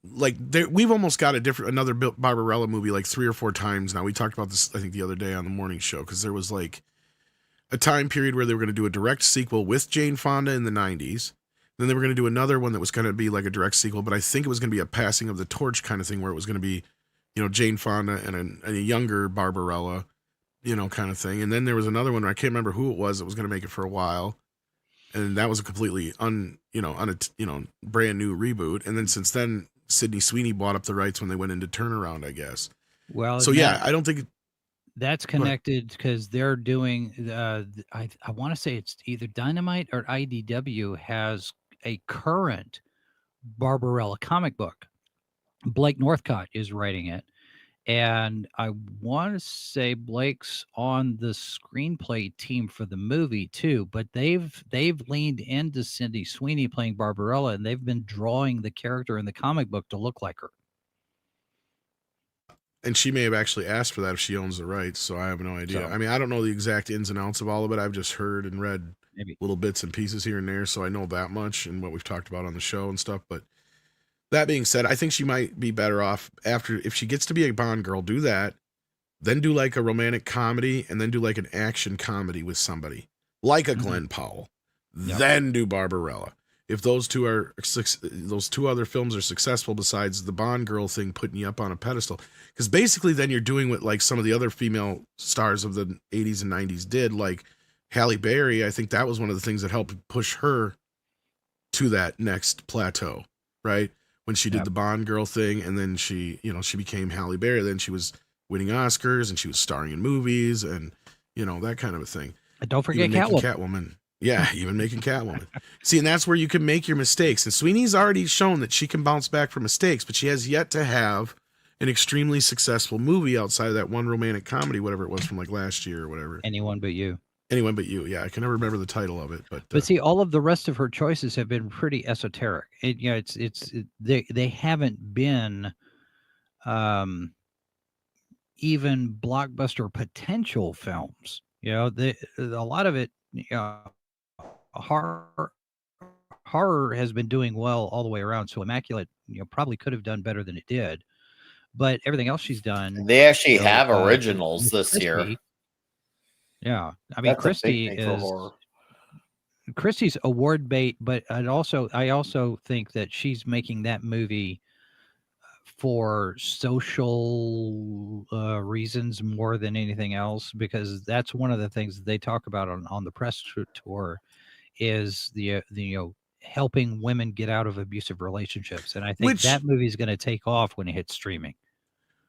like we've almost got another Barbarella movie like 3 or 4 times now. We talked about this I think the other day on the morning show because there was like a time period where they were going to do a direct sequel with Jane Fonda in the 90s. Then they were going to do another one that was going to be like a direct sequel, but I think it was going to be a passing of the torch kind of thing where it was going to be, you know, Jane Fonda and a younger Barbarella, you know, kind of thing. And then there was another one, I can't remember who it was that was going to make it for a while. And that was a completely brand new reboot. And then since then, Sydney Sweeney bought up the rights when they went into turnaround, I guess. Well, so yeah, I don't think that's connected because they're doing. I want to say it's either Dynamite or IDW has a current Barbarella comic book. Blake Northcott is writing it, and I want to say Blake's on the screenplay team for the movie too. But they've leaned into Cindy Sweeney playing Barbarella, and they've been drawing the character in the comic book to look like her. And she may have actually asked for that if she owns the rights, so I have no idea. I mean, I don't know the exact ins and outs of all of it. I've just heard and read little bits and pieces here and there, so I know that much and what we've talked about on the show and stuff. But that being said, I think she might be better off if she gets to be a Bond girl, do that, then do like a romantic comedy, and then do like an action comedy with somebody, like a Glenn Powell, then do Barbarella. If those two other films are successful, besides the Bond girl thing putting you up on a pedestal, because basically then you're doing what like some of the other female stars of the 80s and 90s did, like Halle Berry. I think that was one of the things that helped push her to that next plateau, right? When she did the Bond girl thing, and then she became Halle Berry. Then she was winning Oscars, and she was starring in movies, and that kind of a thing. And don't forget Catwoman. Yeah, even making Catwoman. See, and that's where you can make your mistakes. And Sweeney's already shown that she can bounce back from mistakes, but she has yet to have an extremely successful movie outside of that one romantic comedy, whatever it was from like last year or whatever. Anyone But You. Anyone But You. Yeah, I can never remember the title of it, but see, all of the rest of her choices have been pretty esoteric. They haven't been even blockbuster potential films. A lot of it. Horror has been doing well all the way around. So Immaculate, probably could have done better than it did. But everything else she's done, they actually have originals this year. Yeah, I mean, Christie's award bait, but I also think that she's making that movie for social reasons more than anything else, because that's one of the things that they talk about on the press tour is the helping women get out of abusive relationships, and I think that movie is going to take off when it hits streaming.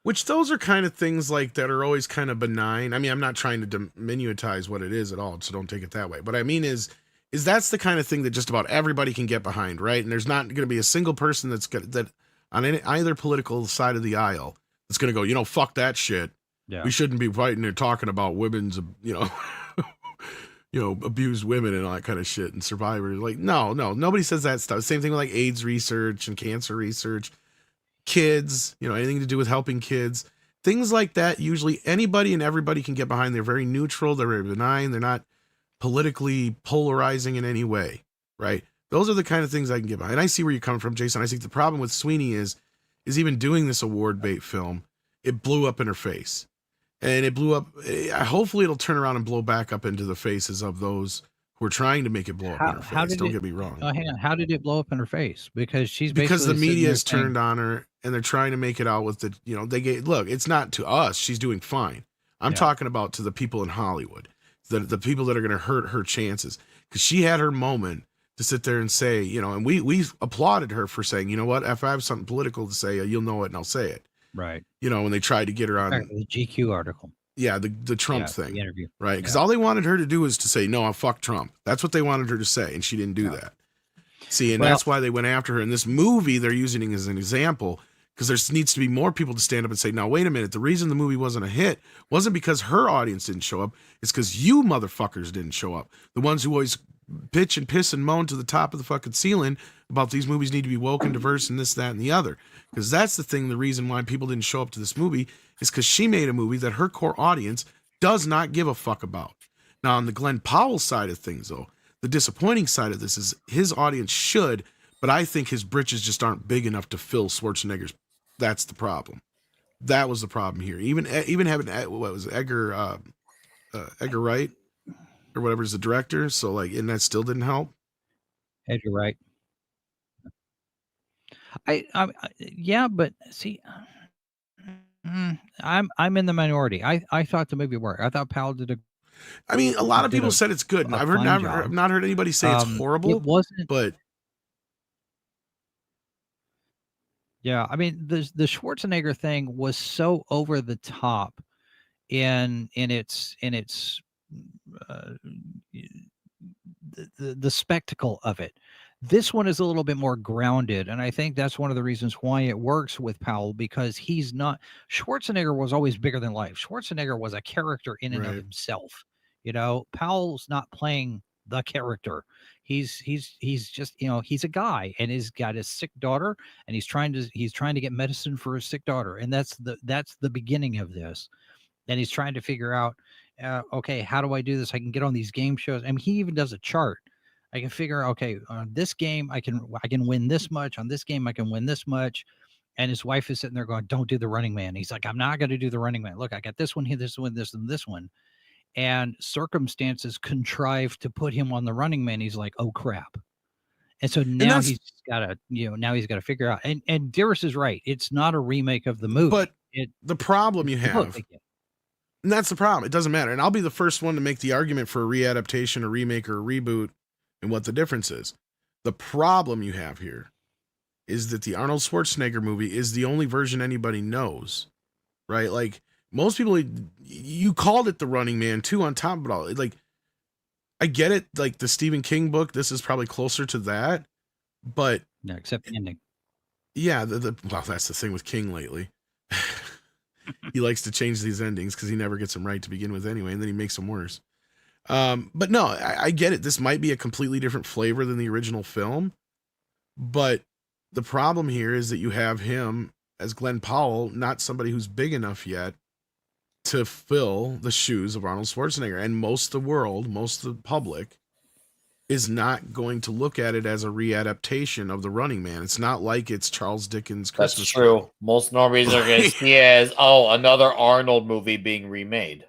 Which those are kind of things like that are always kind of benign. I mean, I'm not trying to diminutize what it is at all, so don't take it that way. But I mean is that's the kind of thing that just about everybody can get behind, right? And there's not going to be a single person that on either political side of the aisle that's going to go, fuck that shit. Yeah. We shouldn't be fighting or talking about women's, abused women and all that kind of shit and survivors. Like, no, nobody says that stuff. Same thing with like AIDS research and cancer research. Kids, anything to do with helping kids, things like that. Usually anybody and everybody can get behind. They're very neutral. They're very benign. They're not politically polarizing in any way, right? Those are the kind of things I can get behind. And I see where you're coming from, Jason. I think the problem with Sweeney is even doing this award bait film, it blew up in her face. And it blew up. Hopefully it'll turn around and blow back up into the faces of those who are trying to make it blow up in her face. Don't get me wrong. Oh, hang on. How did it blow up in her face? Because the media has turned on her, and they're trying to make it out with look, it's not to us. She's doing fine. I'm talking about to the people in Hollywood, the people that are going to hurt her chances, because she had her moment to sit there and say, and we applauded her for saying, if I have something political to say, you'll know it and I'll say it. Right. When they tried to get her on the GQ article. Yeah, the Trump The thing, interview. right? Because Yeah. all they wanted her to do was to say, no, I'm fuck Trump. That's what they wanted her to say, and she didn't do that. See, and Well- that's why they went after her. In this movie, they're using it as an example because there needs to be more people to stand up and say, now, wait a minute. The reason the movie wasn't a hit wasn't because her audience didn't show up. It's because you motherfuckers didn't show up. The ones who always bitch and piss and moan to the top of the fucking ceiling about these movies need to be woke and diverse and this, that, and the other. Because that's the thing, the reason why people didn't show up to this movie is because she made a movie that her core audience does not give a fuck about. Now, on the Glenn Powell side of things, though, the disappointing side of this is his audience should, but I think his britches just aren't big enough to fill Schwarzenegger's. That's the problem. That was the problem here. Even having, what was it, Edgar Wright or whatever is the director. So like, and that still didn't help. Ed, you're right. Yeah, but see, I'm in the minority. I thought the movie worked. I thought Powell did a. I mean, a lot of Did people a- said it's good. And a I've fine job. I've not heard anybody say it's horrible. It wasn't. But Yeah, I mean the Schwarzenegger thing was so over the top in its the spectacle of it. This one is a little bit more grounded, and I think that's one of the reasons why it works with Powell, because he's not. Schwarzenegger was always bigger than life. Schwarzenegger was a character in and of Right. himself. Powell's not playing the character. He's just, he's a guy, and he's got his sick daughter, and he's trying to get medicine for his sick daughter, and that's the beginning of this. And he's trying to figure out, okay, how do I do this? I can get on these game shows. I mean, he even does a chart. I can figure, okay, on this game, I can win this much. On this game, I can win this much. And his wife is sitting there going, don't do the Running Man. He's like, I'm not going to do the Running Man. Look, I got this one here, this one, this and this one. And circumstances contrive to put him on the Running Man. He's like, oh crap. And so now he's got to figure out. And Dearest is right. It's not a remake of the movie. But the problem you have, and that's the problem. It doesn't matter. And I'll be the first one to make the argument for a readaptation, a remake, or a reboot, and what the difference is. The problem you have here is that the Arnold Schwarzenegger movie is the only version anybody knows, right? Like, most people, you called it The Running Man too, on top of it all. Like, I get it, like the Stephen King book, this is probably closer to that, but... No, except the ending. Yeah, well, that's the thing with King lately. He likes to change these endings because he never gets them right to begin with anyway, and then he makes them worse. But no, I get it. This might be a completely different flavor than the original film, but the problem here is that you have him as Glenn Powell, not somebody who's big enough yet to fill the shoes of Arnold Schwarzenegger. And most of the world, most of the public, is not going to look at it as a readaptation of The Running Man. It's not like it's Charles Dickens' Christmas. That's true. Story. Most normies are going to see it as, another Arnold movie being remade.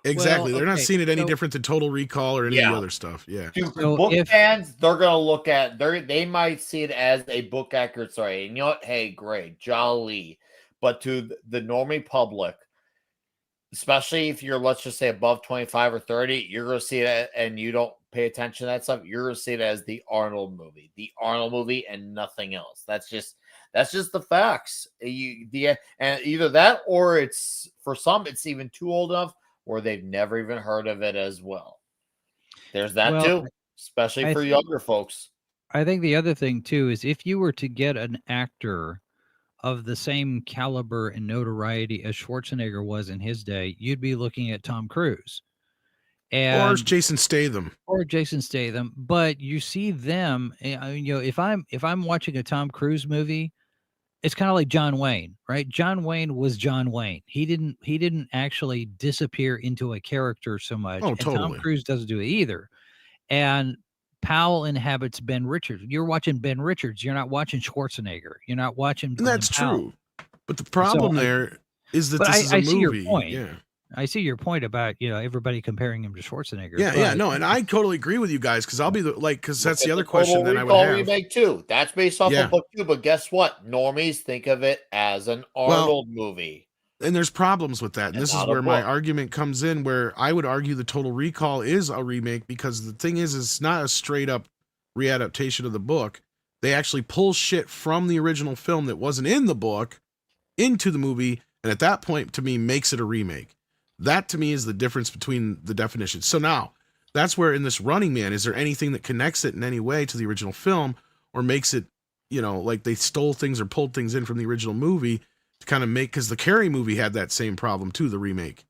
Exactly. Well, they're not okay, seeing it any so- different than Total Recall or any of the other stuff. Yeah. To So book if- fans, they're going to look at, they might see it as a book accurate story. And you know what? Hey, great. Jolly. But to the normie public, especially if you're, let's just say, above 25 or 30, you're going to see it and you don't pay attention to that stuff. You're going to see it as the Arnold movie and nothing else. That's just the facts. And either that, or it's, for some, it's even too old enough or they've never even heard of it as well. There's that too, especially for younger folks. I think the other thing too is if you were to get an actor of the same caliber and notoriety as Schwarzenegger was in his day, you'd be looking at Tom Cruise. Or Jason Statham. But you see them, if I'm watching a Tom Cruise movie, it's kind of like John Wayne, right? John Wayne was John Wayne. He didn't actually disappear into a character so much. Oh, and totally. Tom Cruise doesn't do it either. And Powell inhabits Ben Richards. You're watching Ben Richards. You're not watching Schwarzenegger. You're not watching. And that's Powell. true. But the problem there is that this is a I movie. see your point. Yeah. I see your point about, everybody comparing him to Schwarzenegger. Yeah, no, and I totally agree with you guys because I'll be because that's the other Total question that I would Recall have. Remake too. That's based off Yeah. of book two, but guess what? Normies think of it as an Arnold movie. And there's problems with that. And this is not a where my book. argument comes in, where I would argue the Total Recall is a remake because the thing is it's not a straight up readaptation of the book. They actually pull shit from the original film that wasn't in the book into the movie, and at that point, to me, makes it a remake. That to me is the difference between the definitions. So now, that's where in this Running Man, is there anything that connects it in any way to the original film or makes it, like they stole things or pulled things in from the original movie to kind of make, because the Carrie movie had that same problem too, the remake.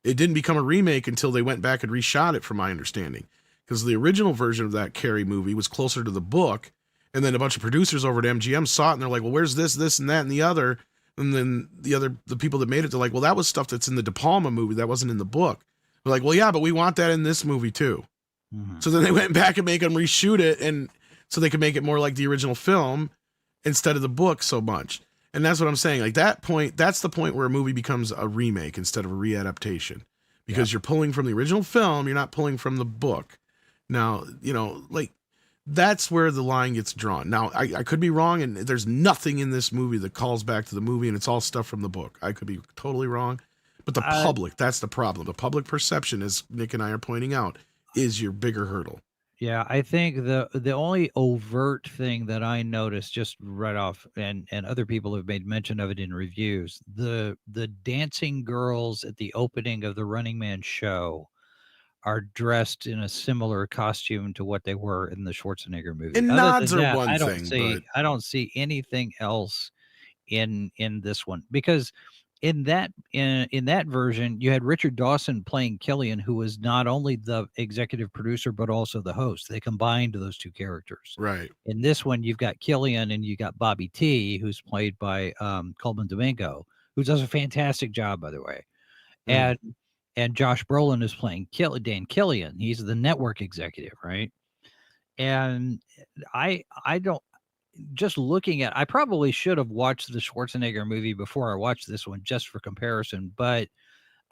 It didn't become a remake until they went back and reshot it, from my understanding, because the original version of that Carrie movie was closer to the book, and then a bunch of producers over at MGM saw it and they're like, well, where's this, and that, and the other? And then the people that made it, they're like, well, that was stuff that's in the De Palma movie that wasn't in the book. They're like, well, yeah, but we want that in this movie too. Mm-hmm. So then they went back and make them reshoot it, and so they could make it more like the original film instead of the book so much. And that's what I'm saying. Like that point, that's the point where a movie becomes a remake instead of a readaptation, because you're pulling from the original film. You're not pulling from the book. Now, like that's where the line gets drawn. Now, I could be wrong, and there's nothing in this movie that calls back to the movie, and it's all stuff from the book. I could be totally wrong, but the public, that's the problem. The public perception, as Nick and I are pointing out, is your bigger hurdle. Yeah, I think the only overt thing that I noticed just right off, and other people have made mention of it in reviews, the dancing girls at the opening of the Running Man show are dressed in a similar costume to what they were in the Schwarzenegger movie. And nods are one thing, I don't see anything else in this one, because in that version you had Richard Dawson playing Killian, who was not only the executive producer but also the host. They combined those two characters. Right. In this one, you've got Killian and you got Bobby T, who's played by Coleman Domingo, who does a fantastic job, by the way. And Josh Brolin is playing Dan Killian. He's the network executive, right? And I don't. Just looking at, I probably should have watched the Schwarzenegger movie before I watched this one, just for comparison, but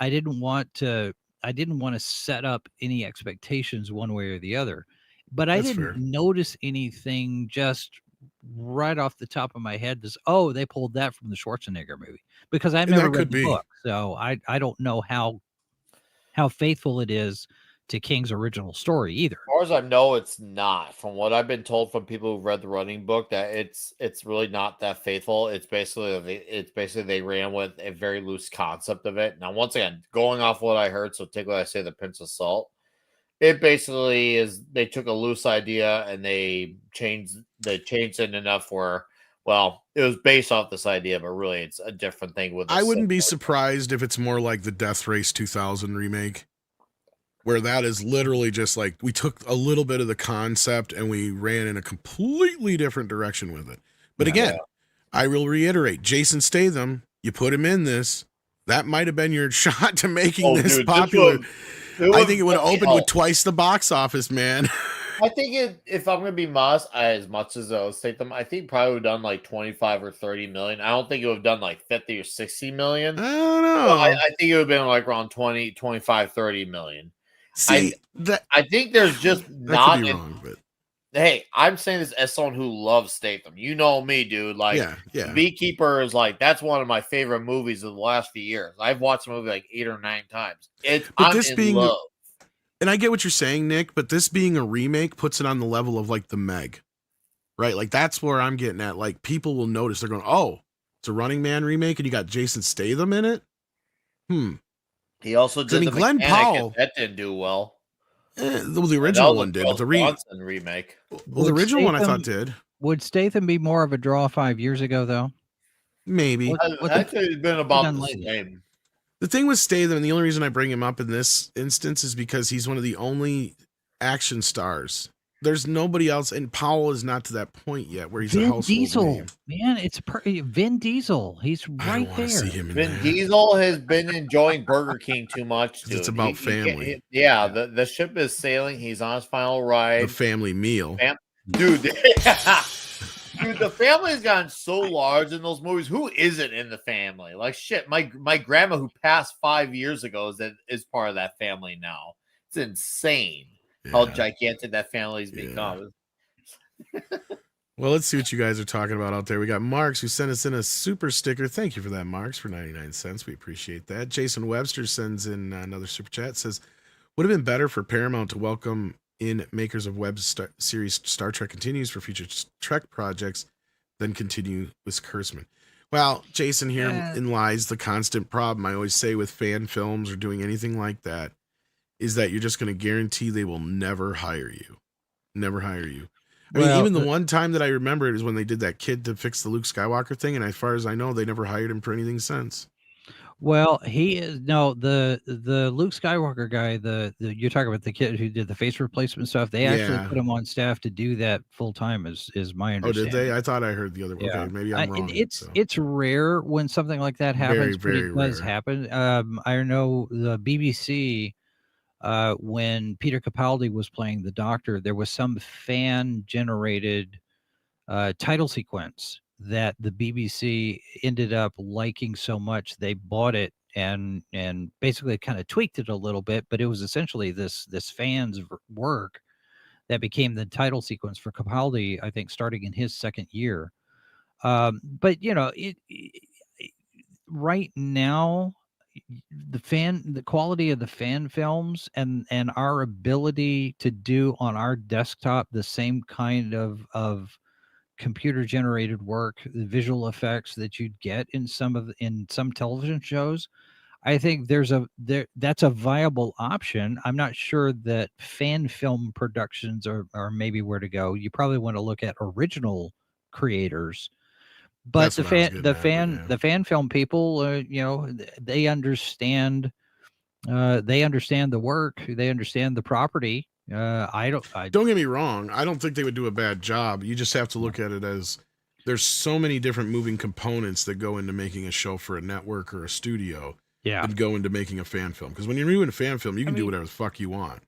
I didn't want to set up any expectations one way or the other. But I didn't notice anything just right off the top of my head. They pulled that from the Schwarzenegger movie, because I've never read the book. So I don't know how faithful it is to King's original story either. As far as I know, it's not. From what I've been told from people who've read the Running book, that it's really not that faithful. It's basically they ran with a very loose concept of it. Now, once again, going off what I heard, so take what I say with a pinch of salt. It basically is they took a loose idea and they changed it enough where, well, it was based off this idea, but really it's a different thing. I wouldn't be surprised if it's more like the Death Race 2000 remake, where that is literally just like we took a little bit of the concept and we ran in a completely different direction with it. But again, I will reiterate, Jason Statham, you put him in this, that might have been your shot to making this popular. I think it would have opened with twice the box office, man. I think if I'm going to be modest, as much as Statham, I think probably would have done like 25 or 30 million. I don't think it would have done like 50 or 60 million. I don't know. I think it would have been like around 20, 25, 30 million. See, I think there's just not. Could be wrong, but hey, I'm saying this as someone who loves Statham. You know me, dude. Like, yeah. Beekeeper is like, that's one of my favorite movies of the last few years. I've watched the movie like 8 or 9 times. I'm in love. And I get what you're saying, Nick, but this being a remake puts it on the level of like the Meg, right? Like that's where I'm getting at. Like people will notice, they're going, oh, it's a Running Man remake and you got Jason Statham in it. He also did Glenn Powell. That didn't do well. The original one did, but the remake. Well, the original one I thought did. Would Statham be more of a draw 5 years ago, though? Maybe. I'd say it's been about the same. The thing with Statham, and the only reason I bring him up in this instance is because he's one of the only action stars. There's nobody else, and Powell is not to that point yet where he's a household name. Man, it's Vin Diesel. He's right there. See him in Vin Diesel has been enjoing Burger King too much. Dude. It's about family. The ship is sailing. He's on his final ride. The family meal. Dude, dude, the family's gotten so large in those movies. Who isn't in the family? Like shit, my grandma who passed 5 years ago is part of that family now. It's insane how gigantic that family's become. Well, let's see what you guys are talking about out there. We got Marks who sent us in a super sticker. Thank you for that, Marks, for 99 cents. We appreciate that. Jason Webster sends in another super chat. Says, would have been better for Paramount to welcome in makers of web series Star Trek Continues for future Trek projects than continue with Kurtzman. Well, Jason, here Yeah. in lies the constant problem I always say with fan films or doing anything like that is that you're just going to guarantee they will never hire you. Never hire you. I mean, Well, even the one time that I remember it is when they did that kid to fix the Luke Skywalker thing, and as far as I know, they never hired him for anything since. well, he is no the Luke Skywalker guy. The you're talking about the kid who did the face replacement stuff. They actually Yeah. put him on staff to do that full time. Is my Oh, did understanding. they? I thought I heard the other. Yeah, Okay, maybe I'm wrong. it's So it's rare when something like that very, happens, but very it does rare. happen. I know the BBC. When Peter Capaldi was playing the Doctor, there was some fan-generated title sequence that the BBC ended up liking so much they bought it and basically kind of tweaked it a little bit, but it was essentially this fan's work that became the title sequence for Capaldi, I think, starting in his second year. But you know, right now the quality of the fan films and our ability to do on our desktop the same kind of computer generated work, the visual effects that you'd get in some television shows. I think that's a viable option. I'm not sure that fan film productions are maybe where to go. You probably want to look at original creators, but That's what I was getting at. But yeah. the fan film people, they understand the work, they understand the property. Don't get me wrong. I don't think they would do a bad job. You just have to look at it as there's so many different moving components that go into making a show for a network or a studio Yeah. that go into making a fan film. Because when you're doing a fan film, you can do whatever the fuck you want.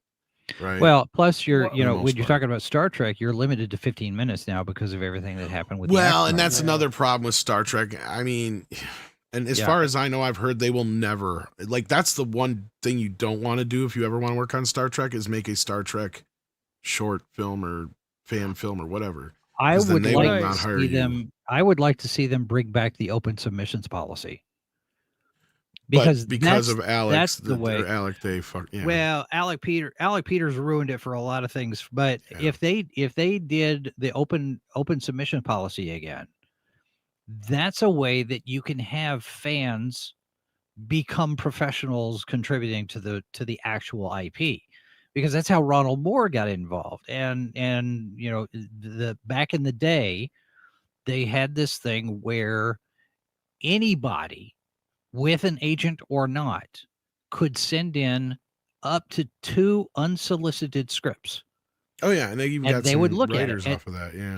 Right. Well, plus Well, when you're talking about Star Trek, you're limited to 15 minutes now because of everything that happened with Well, and the that's another problem with Star Trek. I mean, and as far as I know, I've heard they will never, like, that's the one thing you don't want to do if you ever want to work on Star Trek is make a Star Trek short film or fan film or whatever. I would they like will to not hire see you. them. I would like to see them bring back the open submissions policy. Because of Alex, that's the way. Alec, they fuck. Yeah. Well, Alec Peters ruined it for a lot of things. But if they did the open submission policy again, that's a way that you can have fans become professionals contributing to the actual IP, because that's how Ronald Moore got involved. And the back in the day, they had this thing where anybody, with an agent or not, could send in up to 2 unsolicited scripts. Oh yeah, and they even got they some would look writers at it. off of that. Yeah,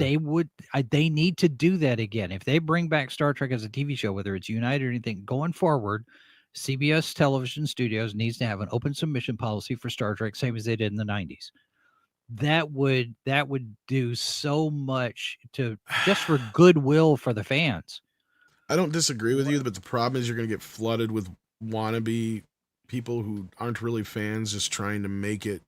They need to do that again. If they bring back Star Trek as a TV show, whether it's United or anything going forward, CBS Television Studios needs to have an open submission policy for Star Trek, same as they did in the 90s. That would do so much just for goodwill for the fans. I don't disagree with you, but the problem is you're going to get flooded with wannabe people who aren't really fans, just trying to make it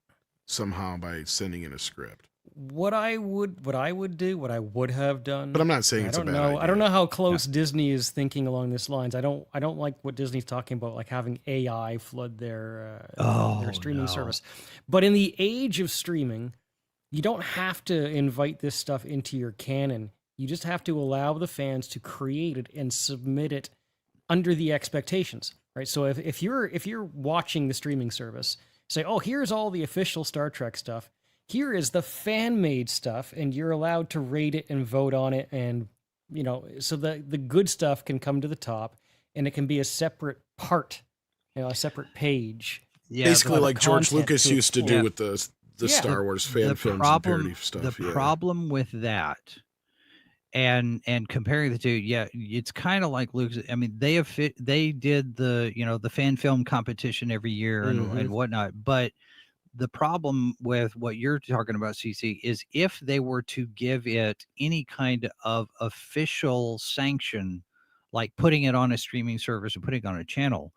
somehow by sending in a script. What I would have done. But I'm not saying it's a bad idea. I don't know how close Disney is thinking along these lines. I don't like what Disney's talking about, like having AI flood their streaming service. But in the age of streaming, you don't have to invite this stuff into your canon. You just have to allow the fans to create it and submit it under the expectations, right? So if you're watching the streaming service, say, oh, here's all the official Star Trek stuff. Here is the fan-made stuff, and you're allowed to rate it and vote on it, and so the good stuff can come to the top, and it can be a separate part, a separate page. Yeah, basically like George Lucas used to do with the Star Wars fan films and parody stuff. The problem with that, and comparing the two, it's kind of like Lucas. I mean, they did the fan film competition every year and whatnot, but the problem with what you're talking about, CC, is if they were to give it any kind of official sanction, like putting it on a streaming service or putting it on a channel,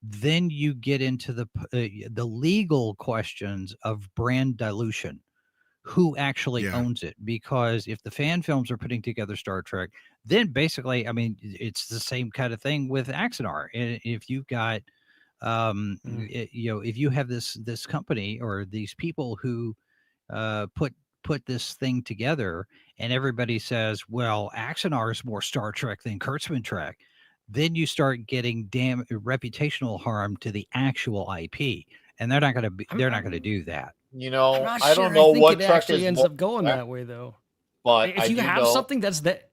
then you get into the legal questions of brand dilution. Who actually owns it? Because if the fan films are putting together Star Trek, then basically, I mean, it's the same kind of thing with Axanar. If you've got if you have this company or these people who put put this thing together and everybody says, well, Axanar is more Star Trek than Kurtzman Trek, then you start getting reputational harm to the actual IP. And they're not going to do that. You I'm know, not I sure. don't know I think what it Trek actually is ends more up going Trek, that way, though. but If you have something that's that,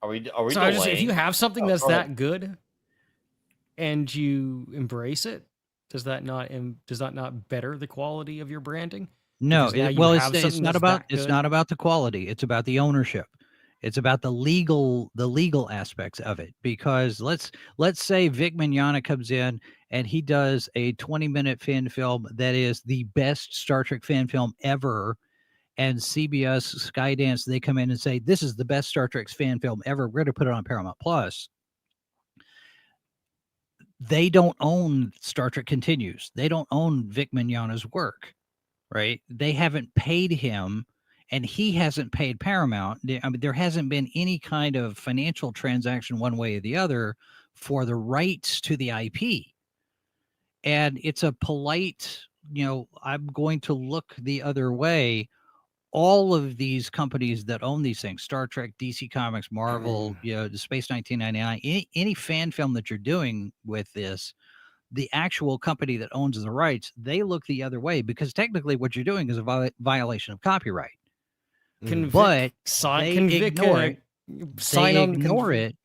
are we so I just, if you delaying? have something Oh, that's go ahead. that good, and you embrace it, does that not better the quality of your branding? No, Because now you well, have it's something not that's about that good? it's not about the quality. It's about the ownership. It's about the legal aspects of it. Because let's say Vic Mignogna comes in and he does a 20-minute fan film that is the best Star Trek fan film ever, and CBS, Skydance, they come in and say this is the best Star Trek fan film ever. We're going to put it on Paramount Plus. They don't own Star Trek Continues. They don't own Vic Mignogna's work. Right? They haven't paid him, and he hasn't paid Paramount. I mean, there hasn't been any kind of financial transaction one way or the other for the rights to the IP. And it's a polite, I'm going to look the other way. All of these companies that own these things, Star Trek, DC Comics, Marvel, the Space 1999, any fan film that you're doing with this, the actual company that owns the rights, they look the other way because technically what you're doing is a violation of copyright. Can But Vic, they ignore it. sign They on ignore it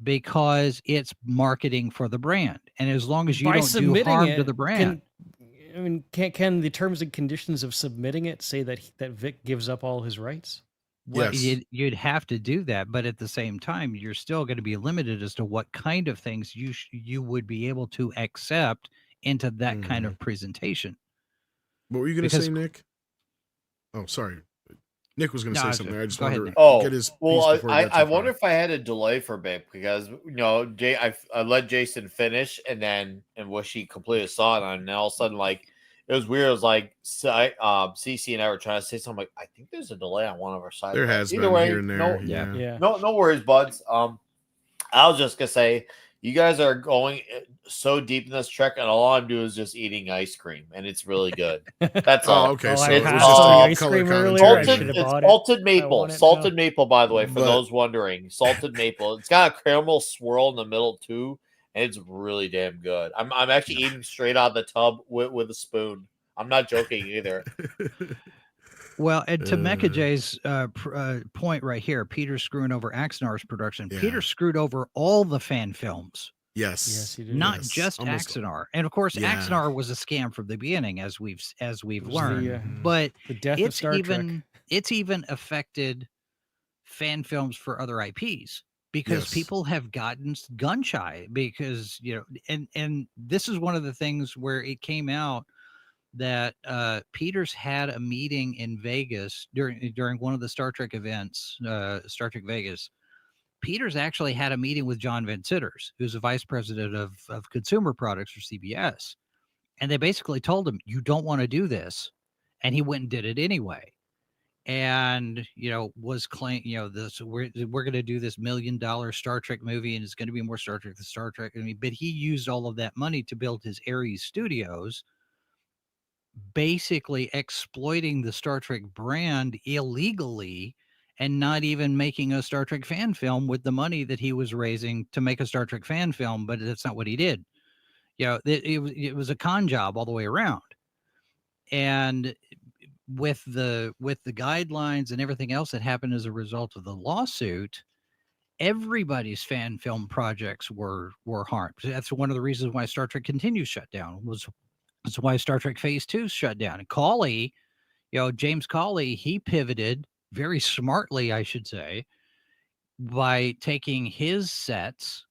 because it's marketing for the brand. And as long as you by don't do submitting harm it, to the brand. Can the terms and conditions of submitting it say that Vic gives up all his rights? Well, Yes. you'd have to do that, but at the same time, you're still going to be limited as to what kind of things you would be able to accept into that kind of presentation. What were you going to Because- say, Nick? Oh, sorry. Nick was going to No, say it's something. okay. I just Go ahead, wanted Nick. to get his piece well, before he got I too wonder far. if I had a delay for a bit because I let Jason finish and wish he completely saw it, and then all of a sudden it was weird. It was like CC and I were trying to say something. Like, I think there's a delay on one of our sides. There but has either been way, here and there. no, Yeah. no worries, buds. I was just gonna say you guys are going so deep in this trek, and all I'm doing is just eating ice cream, and it's really good. That's all. Oh, okay. Well, So I it was passed just on a ice color cream earlier. commentary. I should have It's bought it. salted I maple. want it Salted now. maple, by the way, for But- those wondering. Salted maple. It's got a caramel swirl in the middle too, and it's really damn good. I'm actually eating straight out of the tub with a spoon. I'm not joking either. Well, and to Mecha J's point right here, Peter's screwing over Axanar's production. Yeah. Peter screwed over all the fan films. Yes. he did. Not Yes. just Almost- Axanar. And of course, Yeah. Axanar was a scam from the beginning, as we've It was learned. But the death of Star Trek. it's even affected fan films for other IPs because Yes. people have gotten gun shy because and this is one of the things where it came out that Peters had a meeting in Vegas during one of the Star Trek events, Star Trek Vegas. Peters actually had a meeting with John Van Sitters, who's the vice president of consumer products for CBS. And they basically told him, you don't want to do this. And he went and did it anyway. And, was claim, this, we're going to do this $1 million Star Trek movie and it's going to be more Star Trek than Star Trek. I mean, but he used all of that money to build his Ares Studios, basically exploiting the Star Trek brand illegally and not even making a Star Trek fan film with the money that he was raising to make a Star Trek fan film. But that's not what he did. It was a con job all the way around. And with the guidelines and everything else that happened as a result of the lawsuit, everybody's fan film projects were harmed. That's one of the reasons why Star Trek Continues shut down. That's why Star Trek Phase 2 shut down. And Cawley, James Cawley, he pivoted very smartly, I should say, by taking his sets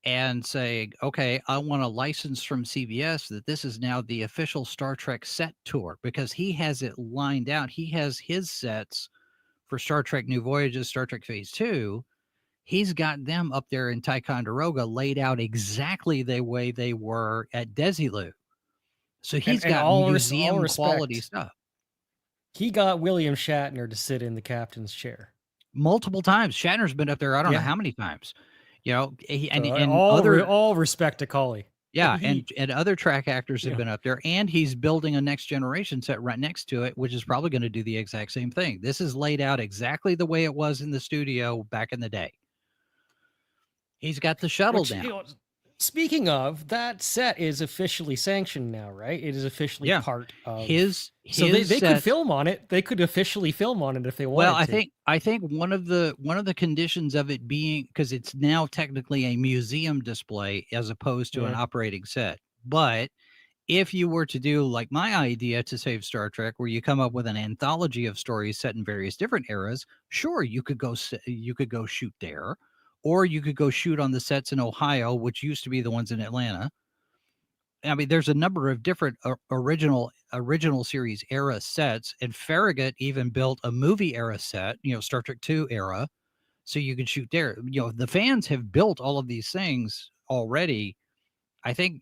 and saying, okay, I want a license from CBS that this is now the official Star Trek set tour, because he has it lined out. He has his sets for Star Trek New Voyages, Star Trek Phase 2. He's got them up there in Ticonderoga laid out exactly the way they were at Desilu. So he's got all museum quality respect, stuff. He got William Shatner to sit in the captain's chair Multiple times. Shatner's been up there, I don't know how many times. And all other all respect to Cawley. Yeah, he, and other track actors have yeah. been up there, and he's building a next generation set right next to it, which is probably going to do the exact same thing. This is laid out exactly the way it was in the studio back in the day. He's got the shuttle Which, down. speaking of, that set is officially sanctioned now, right? It is officially Yeah. part of So they set, could film on it. They could officially film on it if they wanted well, to. I think one of the conditions of it being, because it's now technically a museum display as opposed to an Yeah. operating set. But if you were to do like my idea to save Star Trek, where you come up with an anthology of stories set in various different eras, sure, you could go shoot there, or you could go shoot on the sets in Ohio, which used to be the ones in Atlanta. I mean, there's a number of different original series era sets, and Farragut even built a movie era set, Star Trek II era, so you could shoot there. The fans have built all of these things already. I think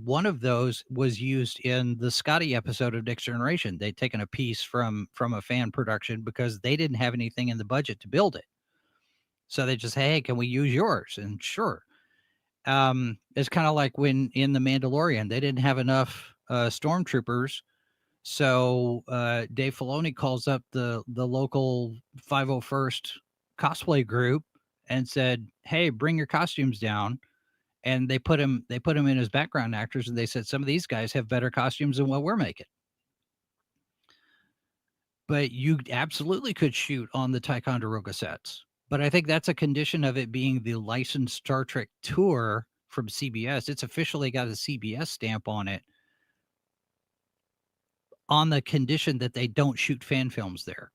one of those was used in the Scotty episode of Next Generation. They'd taken a piece from a fan production because they didn't have anything in the budget to build it. So they just, hey, can we use yours? And sure. It's kind of like when in The Mandalorian, they didn't have enough stormtroopers. So Dave Filoni calls up the local 501st cosplay group and said, hey, bring your costumes down. And they put him in as background actors, and they said some of these guys have better costumes than what we're making. But you absolutely could shoot on the Ticonderoga sets. But I think that's a condition of it being the licensed Star Trek tour from CBS. It's officially got a CBS stamp on it, on the condition that they don't shoot fan films there.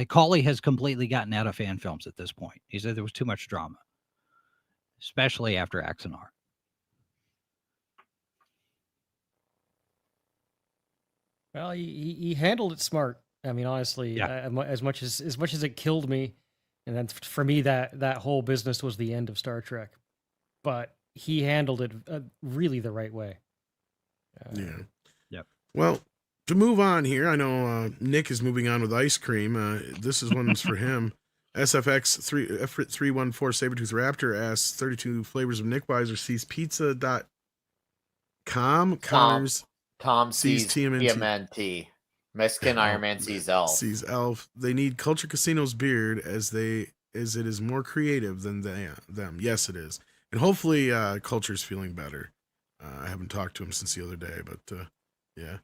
Cauley has completely gotten out of fan films at this point. He said there was too much drama, especially after Axanar. Well, he handled it smart. I mean, honestly, Yeah. as much as it killed me, and then for me that whole business was the end of Star Trek. But he handled it really the right way. Yeah. Yep. Well, to move on here, I know Nick is moving on with ice cream. This is one's for him. SFX 314 Sabretooth Raptor asks 32 flavors of Nick Weiser sees pizza.com. Connors Tom sees sees TMNT. Mexican Iron Man sees Elf. Sees Elf. They need Culture Casino's beard as it is more creative than them. Yes, it is. And hopefully Culture's feeling better. I haven't talked to him since the other day, but yeah.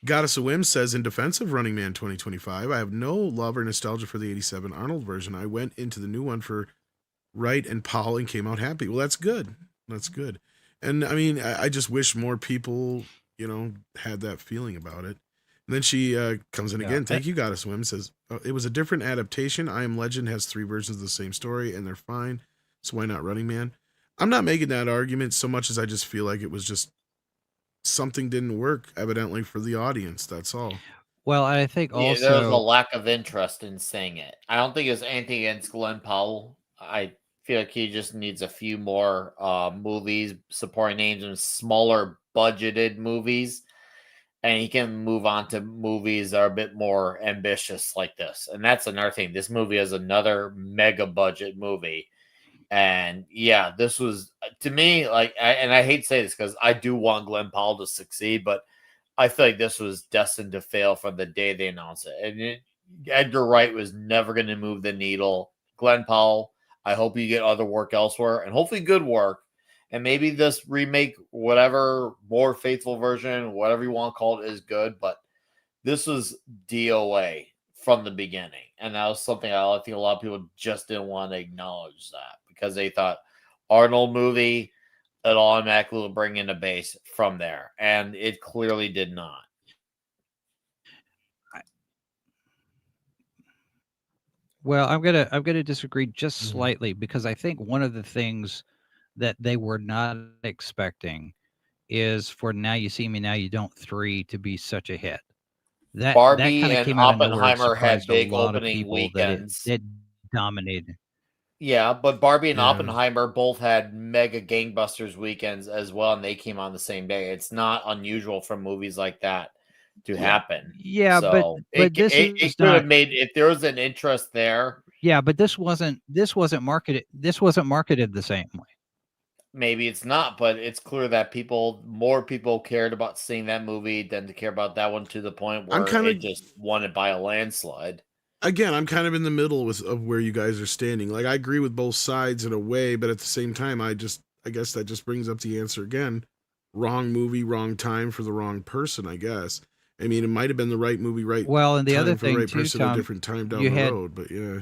Goddess of Whim says, in defense of Running Man 2025, I have no love or nostalgia for the 87 Arnold version. I went into the new one for Wright and Powell and came out happy. Well, that's good. That's good. And I mean, I just wish more people, had that feeling about it. And then she comes in again. Thank you, Goddess of Whim. Says, it was a different adaptation. I Am Legend has 3 versions of the same story, and they're fine. So why not Running Man? I'm not making that argument so much as I just feel like it was just something didn't work, evidently, for the audience. That's all. Well, I think also there was a lack of interest in saying it. I don't think there's anything against Glenn Powell. I feel like he just needs a few more movies, supporting names, and smaller budgeted movies. And he can move on to movies that are a bit more ambitious like this. And that's another thing. This movie is another mega budget movie. And yeah, this was, to me, like, and I hate to say this because I do want Glenn Powell to succeed, but I feel like this was destined to fail from the day they announced it. And Edgar Wright was never going to move the needle. Glenn Powell, I hope you get other work elsewhere, and hopefully good work. And maybe this remake, whatever, more faithful version, whatever you want to call it, is good. But this was DOA from the beginning. And that was something I think a lot of people just didn't want to acknowledge that, because they thought Arnold movie, it automatically will bring in a base from there. And it clearly did not. Well, I'm gonna disagree just slightly, because I think one of the things that they were not expecting is for Now You See Me, Now You Don't 3 to be such a hit. That Barbie kind of and came out of nowhere, Oppenheimer had surprised big a lot of opening people weekends. that it dominated. Yeah, but Barbie and Yeah. Oppenheimer both had mega gangbusters weekends as well, and they came on the same day. It's not unusual for movies like that to happen. Yeah, So but this it is could have not. made, if there was an interest there. Yeah, but this wasn't marketed. This wasn't marketed the same way. maybe it's not, but it's clear that more people cared about seeing that movie than to care about that one, to the point I'm where kind it of just won it by a landslide. again, I'm kind of in the middle of where you guys are standing. Like I agree with both sides in a way, but at the same time, I guess that just brings up the answer again. Wrong movie, wrong time for the wrong person, I guess. I mean, it might have been the right movie, right Well, and the other time for the thing right too, person at a Tom, different time down you the had road, but yeah.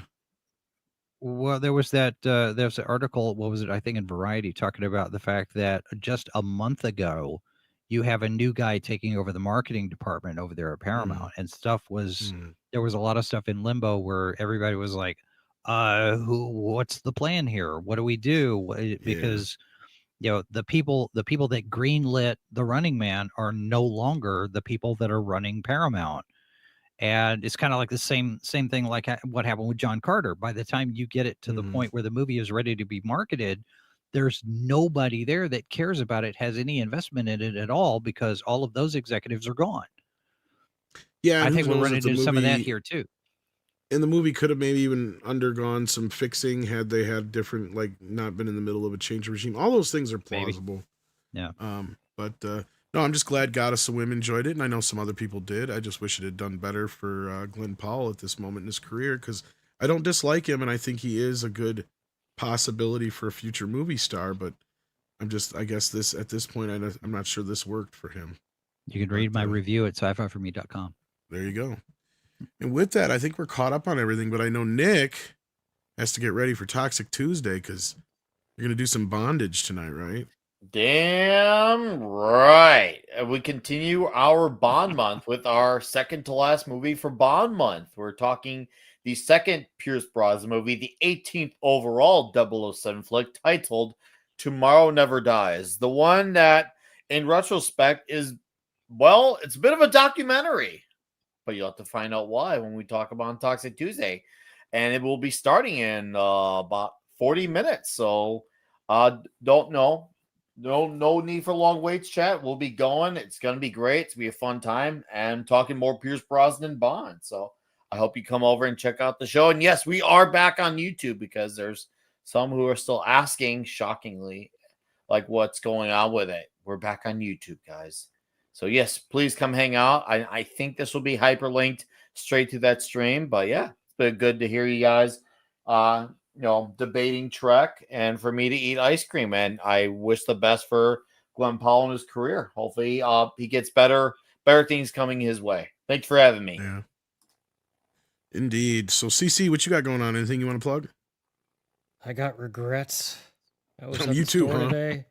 well, there was that there's an article, what was it? I think in Variety, talking about the fact that just a month ago, you have a new guy taking over the marketing department over there at Paramount, and stuff was Mm, there was a lot of stuff in limbo where everybody was like, what's the plan here? What do we do? yeah. Because the people that greenlit the Running Man are no longer the people that are running Paramount. And it's kind of like the same thing like what happened with John Carter. By the time you get it to the Mhm. point where the movie is ready to be marketed, there's nobody there that cares about it, has any investment in it at all, because all of those executives are gone. Yeah, I and who think we're knows if running the into some of that movie here too. and the movie could have maybe even undergone some fixing had they had different, like, not been in the middle of a change of regime. All those things are Maybe. plausible. Yeah. But no, I'm just glad Goddess of Women enjoyed it, and I know some other people did. I just wish it had done better for Glenn Powell at this moment in his career, because I don't dislike him, and I think he is a good possibility for a future movie star. But I guess this at this point, I'm not sure this worked for him. You can But read my review at sci-fi4me.com. there you go. And with that, I think we're caught up on everything. But I know Nick has to get ready for Toxic Tuesday because you're gonna do some bondage tonight, right? Damn right. We continue our Bond month with our second to last movie for Bond month. We're talking the second Pierce Brosnan movie, the 18th overall 007 flick, titled Tomorrow Never Dies. The one that, in retrospect, is, well, it's a bit of a documentary, but you'll have to find out why when we talk about Toxic Tuesday. And it will be starting in about 40 minutes. So, don't know. No need for long waits, chat. We'll be going. It's going to be great. It's going to be a fun time. And talking more Pierce Brosnan Bond. So I hope you come over and check out the show. And yes, we are back on YouTube because there's some who are still asking, shockingly, like what's going on with it. We're back on YouTube, guys. So yes, please come hang out. I think this will be hyperlinked straight to that stream. But yeah, it's been good to hear you guys debating Trek and for me to eat ice cream. And I wish the best for Glenn Powell in his career. Hopefully he gets better things coming his way. Thanks for having me. Yeah. Indeed. So CC, what you got going on? Anything you want to plug? I got regrets. I was at You the too, store huh? today.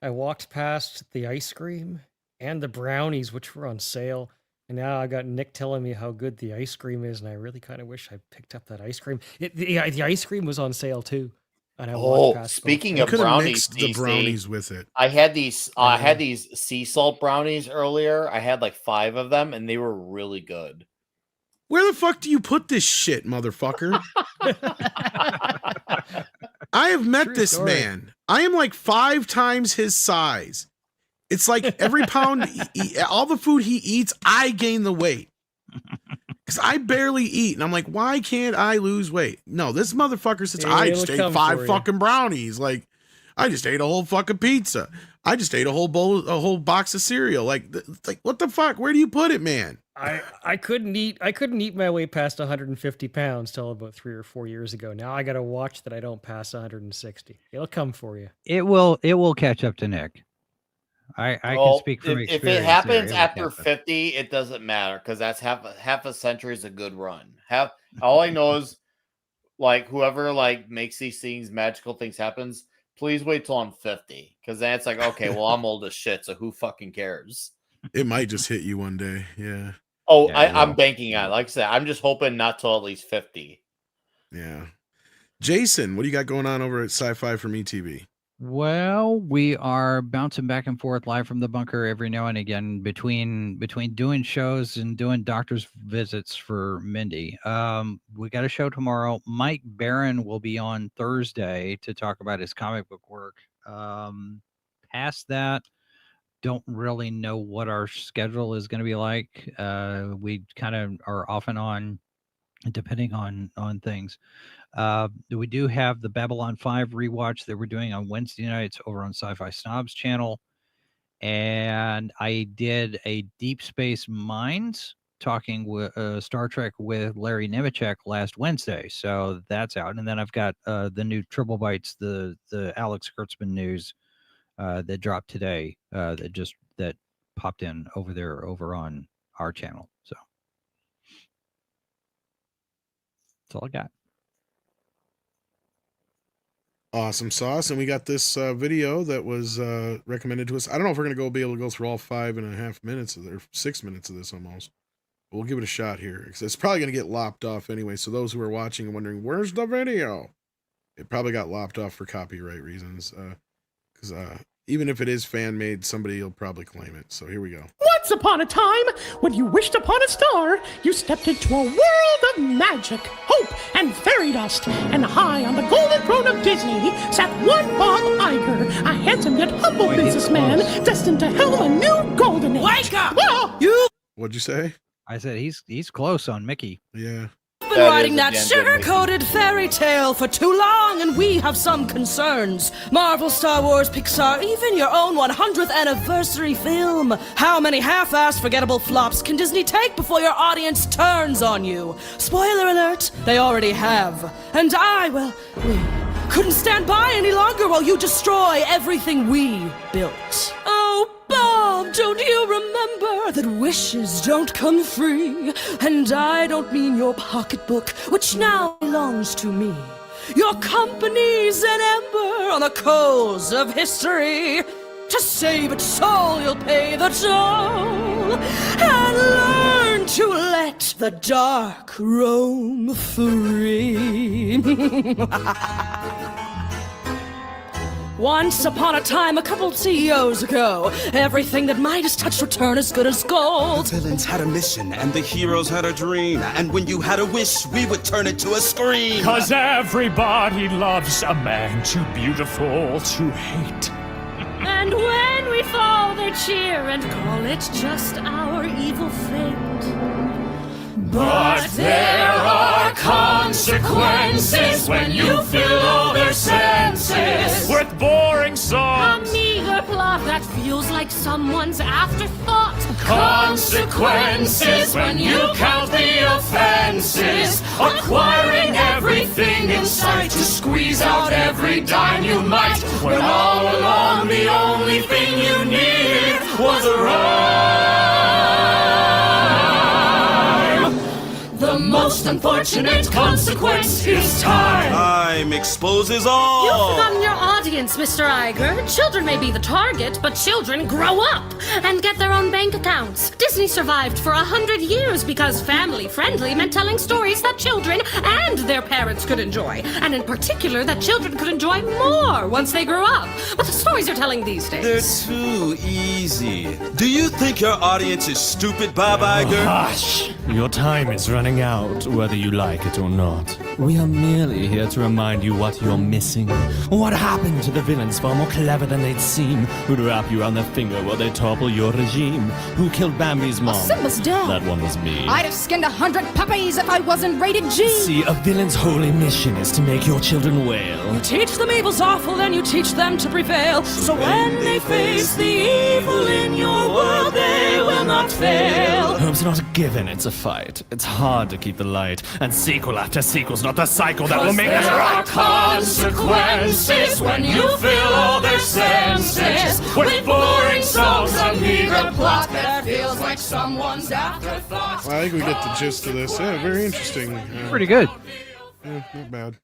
I walked past the ice cream and the brownies, which were on sale. And now I got Nick telling me how good the ice cream is, and I really kind of wish I picked up that ice cream. The ice cream was on sale too, and I walked past both. Speaking You of could have brownies, mixed the DC, brownies with it. I had these I I had know. these sea salt brownies earlier. I had like 5 of them and they were really good. Where the fuck do you put this shit, motherfucker? I have met True this story. man. I am like 5 times his size. It's like every pound, all the food he eats, I gain the weight. Because I barely eat. And I'm like, why can't I lose weight? No, this motherfucker says, I It'll just ate come 5 for you. fucking brownies. Like, I just ate a whole fucking pizza. I just ate a whole box of cereal. Like what the fuck? Where do you put it, man? I couldn't eat my way past 150 pounds till about 3 or 4 years ago. Now I got to watch that I don't pass 160. It'll come for you. It will catch up to Nick. I can speak from experience. If it happens there. after 50, it doesn't matter because that's half a century is a good run. All I know is like whoever like makes these things magical things happens. Please wait till I'm 50 because then it's like okay, well I'm old as shit, so who fucking cares? It might just hit you one day. Yeah. Oh, Yeah, I'm banking on it. Like I said, I'm just hoping not till at least 50. Yeah. Jason, what do you got going on over at Sci-Fi for Me TV? Well, we are bouncing back and forth live from the bunker every now and again between doing shows and doing doctor's visits for Mindy. We got a show tomorrow. Mike Barron will be on Thursday to talk about his comic book work. Past that, don't really know what our schedule is going to be like. We kind of are off and on depending on things. We do have the Babylon 5 rewatch that we're doing on Wednesday nights over on Sci-Fi Snobs channel. And I did a Deep Space Mines talking with Star Trek with Larry Nemechek last Wednesday. So that's out. And then I've got the new Triple Bites, the Alex Kurtzman news that dropped today that popped in over on our channel. So that's all I got. Awesome sauce. And we got this video that was recommended to us. I don't know if we're going to be able to go through all 5.5 minutes or 6 minutes of this almost. But we'll give it a shot here because it's probably going to get lopped off anyway. So those who are watching and wondering, where's the video? It probably got lopped off for copyright reasons. Because even if it is fan made, somebody will probably claim it. So here we go. Once upon a time, when you wished upon a star, you stepped into a world of magic, hope, and fairy dust. And high on the golden throne of Disney sat one Bob Iger, a handsome yet humble businessman, destined to helm a new golden age. Wake up! Well, What'd you say? I said he's close on Mickey. Yeah. Been writing that sugar-coated fairy tale for too long, and we have some concerns. Marvel, Star Wars, Pixar, even your own 100th anniversary film. How many half-assed forgettable flops can Disney take before your audience turns on you? Spoiler alert, they already have. And we couldn't stand by any longer while you destroy everything we built. Oh, Bob, don't you remember that wishes don't come free? And I don't mean your pocketbook, which now belongs to me. Your company's an ember on the coals of history. To save its soul, you'll pay the toll and learn to let the dark roam free. Once upon a time, a couple CEOs ago, everything that Midas touched would turn as good as gold. The villains had a mission, and the heroes had a dream. And when you had a wish, we would turn it to a scream. 'Cause everybody loves a man too beautiful to hate. And when we fall, they cheer and call it just our evil fate. But there are consequences when you fill all their senses with boring A songs. meager plot that feels like someone's afterthought. Consequences when you count the offenses, acquiring everything in sight to squeeze out every dime you might, when all along the only thing you needed was a rhyme. The most unfortunate consequence is time. Time exposes all. You've forgotten your audience, Mr. Iger. Children may be the target, but children grow up and get their own bank accounts. Disney survived for 100 years because family-friendly meant telling stories that children and their parents could enjoy. And in particular, that children could enjoy more once they grew up. But the stories they're telling these days. They're too easy. Do you think your audience is stupid, Bob Iger? Hush! Your time is running out, whether you like it or not. We are merely here to remind you what you're missing. What happened to the villains far more clever than they'd seem, who'd wrap you around their finger while they topple your regime? Who killed Bambi's mom? Simba's dead. That one was me. I'd have skinned 100 puppies if I wasn't rated G. See, a villain's holy mission is to make your children wail. You teach them evil's awful, then you teach them to prevail. So when they face the evil in your world, they will not fail. Hope's not a given, it's a fight. It's hard to keep the light, and sequel after sequel's not the cycle that will make us right. Consequences when you fill all their senses with boring songs, a meager plot that feels like someone's afterthought. Well, I think we get the gist of this. Yeah, very interesting. Pretty good. Yeah, not bad.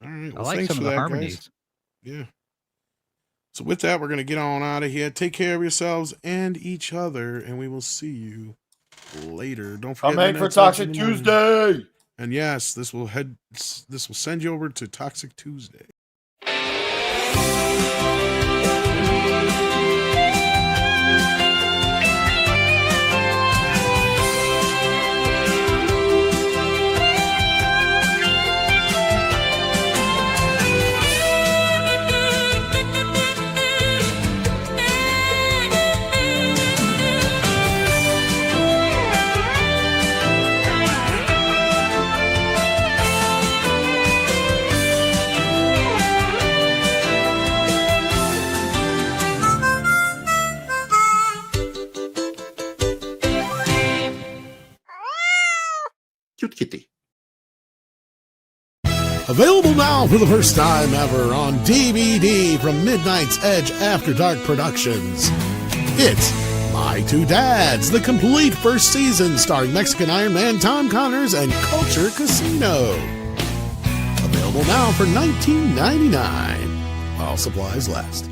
All right. Well, I like thanks some for of the that, harmonies. guys. Yeah. So with that, we're going to get on out of here. Take care of yourselves and each other, and we will see you later. Don't forget. I'm in for Toxic Tuesday. And yes, this will send you over to Toxic Tuesday. Cute kitty. Available now for the first time ever on DVD from Midnight's Edge After Dark Productions. It's My Two Dads, the complete first season starring Mexican Iron Man Tom Connors and Culture Casino. Available now for $19.99 while supplies last.